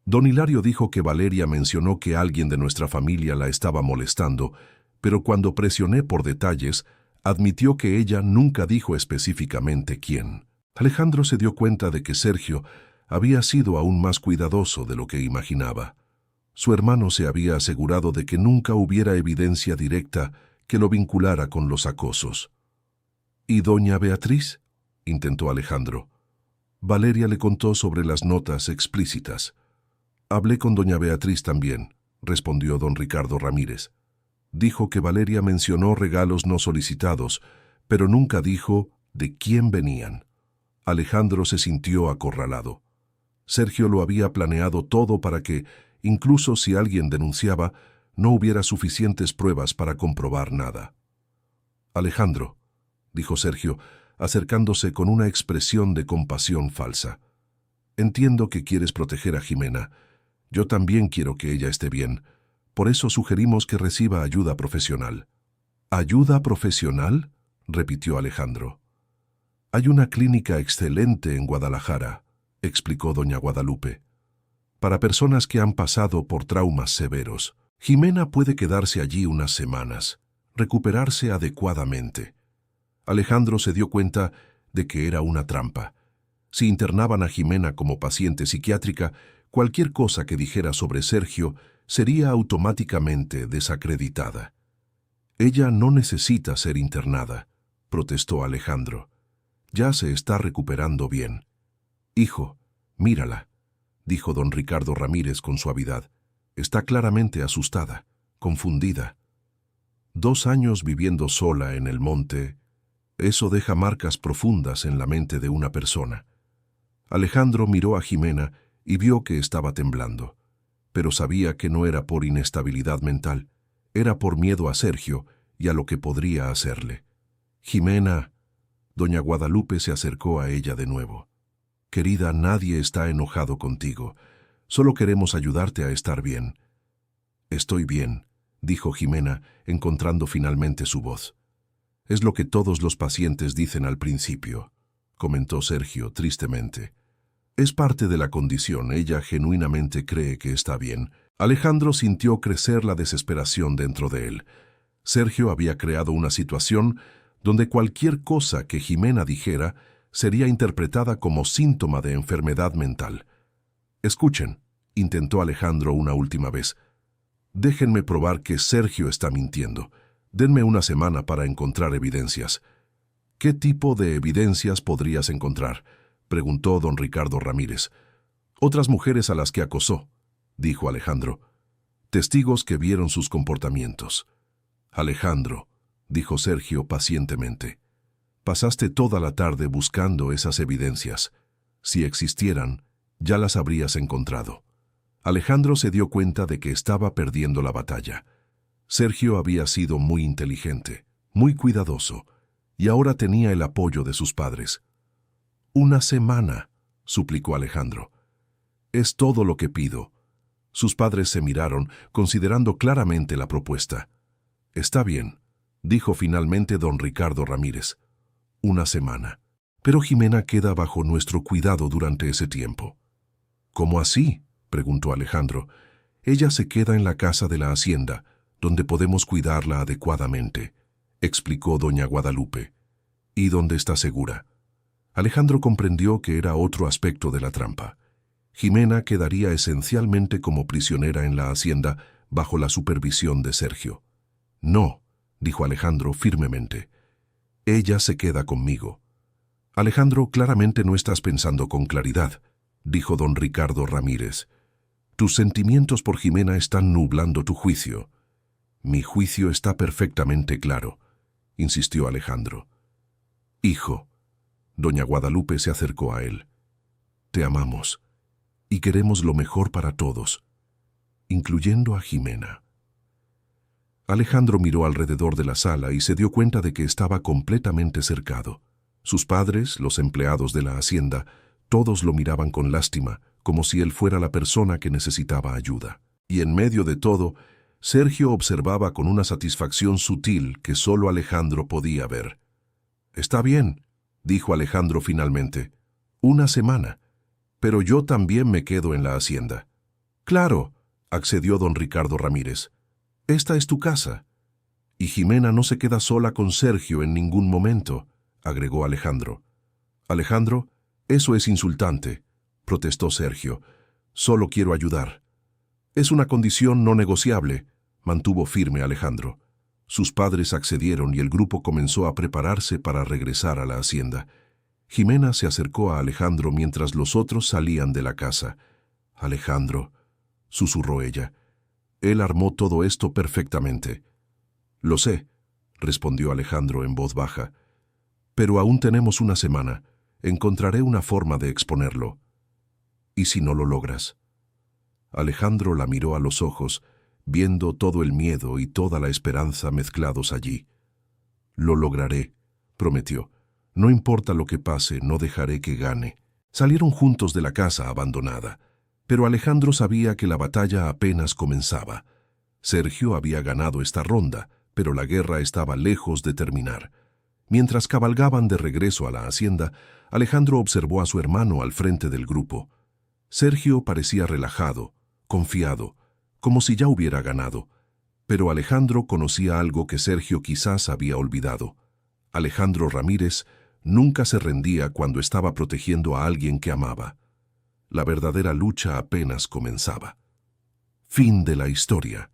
A: Don Hilario dijo que Valeria mencionó que alguien de nuestra familia la estaba molestando, pero cuando presioné por detalles, admitió que ella nunca dijo específicamente quién. Alejandro se dio cuenta de que Sergio había sido aún más cuidadoso de lo que imaginaba. Su hermano se había asegurado de que nunca hubiera evidencia directa que lo vinculara con los acosos. «¿Y doña Beatriz?», intentó Alejandro. Valeria le contó sobre las notas explícitas. «Hablé con doña Beatriz también», respondió don Ricardo Ramírez. «Dijo que Valeria mencionó regalos no solicitados, pero nunca dijo de quién venían». Alejandro se sintió acorralado. Sergio lo había planeado todo para que, incluso si alguien denunciaba, no hubiera suficientes pruebas para comprobar nada. «Alejandro», dijo Sergio, acercándose con una expresión de compasión falsa. «Entiendo que quieres proteger a Jimena. Yo también quiero que ella esté bien. Por eso sugerimos que reciba ayuda profesional». «¿Ayuda profesional?», repitió Alejandro. «Hay una clínica excelente en Guadalajara», explicó doña Guadalupe, «para personas que han pasado por traumas severos. Jimena puede quedarse allí unas semanas, recuperarse adecuadamente». Alejandro se dio cuenta de que era una trampa. Si internaban a Jimena como paciente psiquiátrica, cualquier cosa que dijera sobre Sergio sería automáticamente desacreditada. «Ella no necesita ser internada», protestó Alejandro. «Ya se está recuperando bien». «Hijo, mírala», dijo don Ricardo Ramírez con suavidad. «Está claramente asustada, confundida. 2 años viviendo sola en el monte, eso deja marcas profundas en la mente de una persona». Alejandro miró a Jimena y vio que estaba temblando, pero sabía que no era por inestabilidad mental, era por miedo a Sergio y a lo que podría hacerle. «Jimena», doña Guadalupe se acercó a ella de nuevo. «Querida, nadie está enojado contigo. Solo queremos ayudarte a estar bien». «Estoy bien», dijo Jimena, encontrando finalmente su voz. «Es lo que todos los pacientes dicen al principio», comentó Sergio tristemente. «Es parte de la condición, ella genuinamente cree que está bien». Alejandro sintió crecer la desesperación dentro de él. Sergio había creado una situación donde cualquier cosa que Jimena dijera sería interpretada como síntoma de enfermedad mental. «Escuchen», intentó Alejandro una última vez. «Déjenme probar que Sergio está mintiendo. Denme una semana para encontrar evidencias». «¿Qué tipo de evidencias podrías encontrar?», preguntó don Ricardo Ramírez. «Otras mujeres a las que acosó», dijo Alejandro. «Testigos que vieron sus comportamientos». «Alejandro», dijo Sergio pacientemente, «pasaste toda la tarde buscando esas evidencias. Si existieran, ya las habrías encontrado». Alejandro se dio cuenta de que estaba perdiendo la batalla. Sergio había sido muy inteligente, muy cuidadoso, y ahora tenía el apoyo de sus padres. «Una semana», suplicó Alejandro. «Es todo lo que pido». Sus padres se miraron, considerando claramente la propuesta. «Está bien», dijo finalmente don Ricardo Ramírez. «Una semana. Pero Jimena queda bajo nuestro cuidado durante ese tiempo». «¿Cómo así?», preguntó Alejandro. «Ella se queda en la casa de la hacienda, donde podemos cuidarla adecuadamente», explicó doña Guadalupe. «Y donde está segura». Alejandro comprendió que era otro aspecto de la trampa. Jimena quedaría esencialmente como prisionera en la hacienda bajo la supervisión de Sergio. «No», dijo Alejandro firmemente. «Ella se queda conmigo». «Alejandro, claramente no estás pensando con claridad», dijo don Ricardo Ramírez. «Tus sentimientos por Jimena están nublando tu juicio». «Mi juicio está perfectamente claro», insistió Alejandro. «Hijo», doña Guadalupe se acercó a él. «Te amamos. y queremos lo mejor para todos, incluyendo a Jimena. Alejandro miró alrededor de la sala y se dio cuenta de que estaba completamente cercado. Sus padres, los empleados de la hacienda, todos lo miraban con lástima, como si él fuera la persona que necesitaba ayuda. Y en medio de todo, Sergio observaba con una satisfacción sutil que solo Alejandro podía ver. «Está bien», dijo Alejandro finalmente. «Una semana. Pero yo también me quedo en la hacienda». «Claro», accedió don Ricardo Ramírez. «Esta es tu casa. Y Jimena no se queda sola con Sergio en ningún momento», agregó Alejandro. «Alejandro, eso es insultante», protestó Sergio. «Solo quiero ayudar». «Es una condición no negociable», mantuvo firme Alejandro. Sus padres accedieron y el grupo comenzó a prepararse para regresar a la hacienda. Jimena se acercó a Alejandro mientras los otros salían de la casa. «Alejandro», susurró ella, «él armó todo esto perfectamente». «Lo sé», respondió Alejandro en voz baja, «pero aún tenemos una semana. Encontraré una forma de exponerlo». «¿Y si no lo logras?». Alejandro la miró a los ojos, viendo todo el miedo y toda la esperanza mezclados allí. «Lo lograré», prometió. «No importa lo que pase, no dejaré que gane». Salieron juntos de la casa abandonada, pero Alejandro sabía que la batalla apenas comenzaba. Sergio había ganado esta ronda, pero la guerra estaba lejos de terminar. Mientras cabalgaban de regreso a la hacienda, Alejandro observó a su hermano al frente del grupo. Sergio parecía relajado, confiado, como si ya hubiera ganado. Pero Alejandro conocía algo que Sergio quizás había olvidado. Alejandro Ramírez nunca se rendía cuando estaba protegiendo a alguien que amaba. La verdadera lucha apenas comenzaba. Fin de la historia.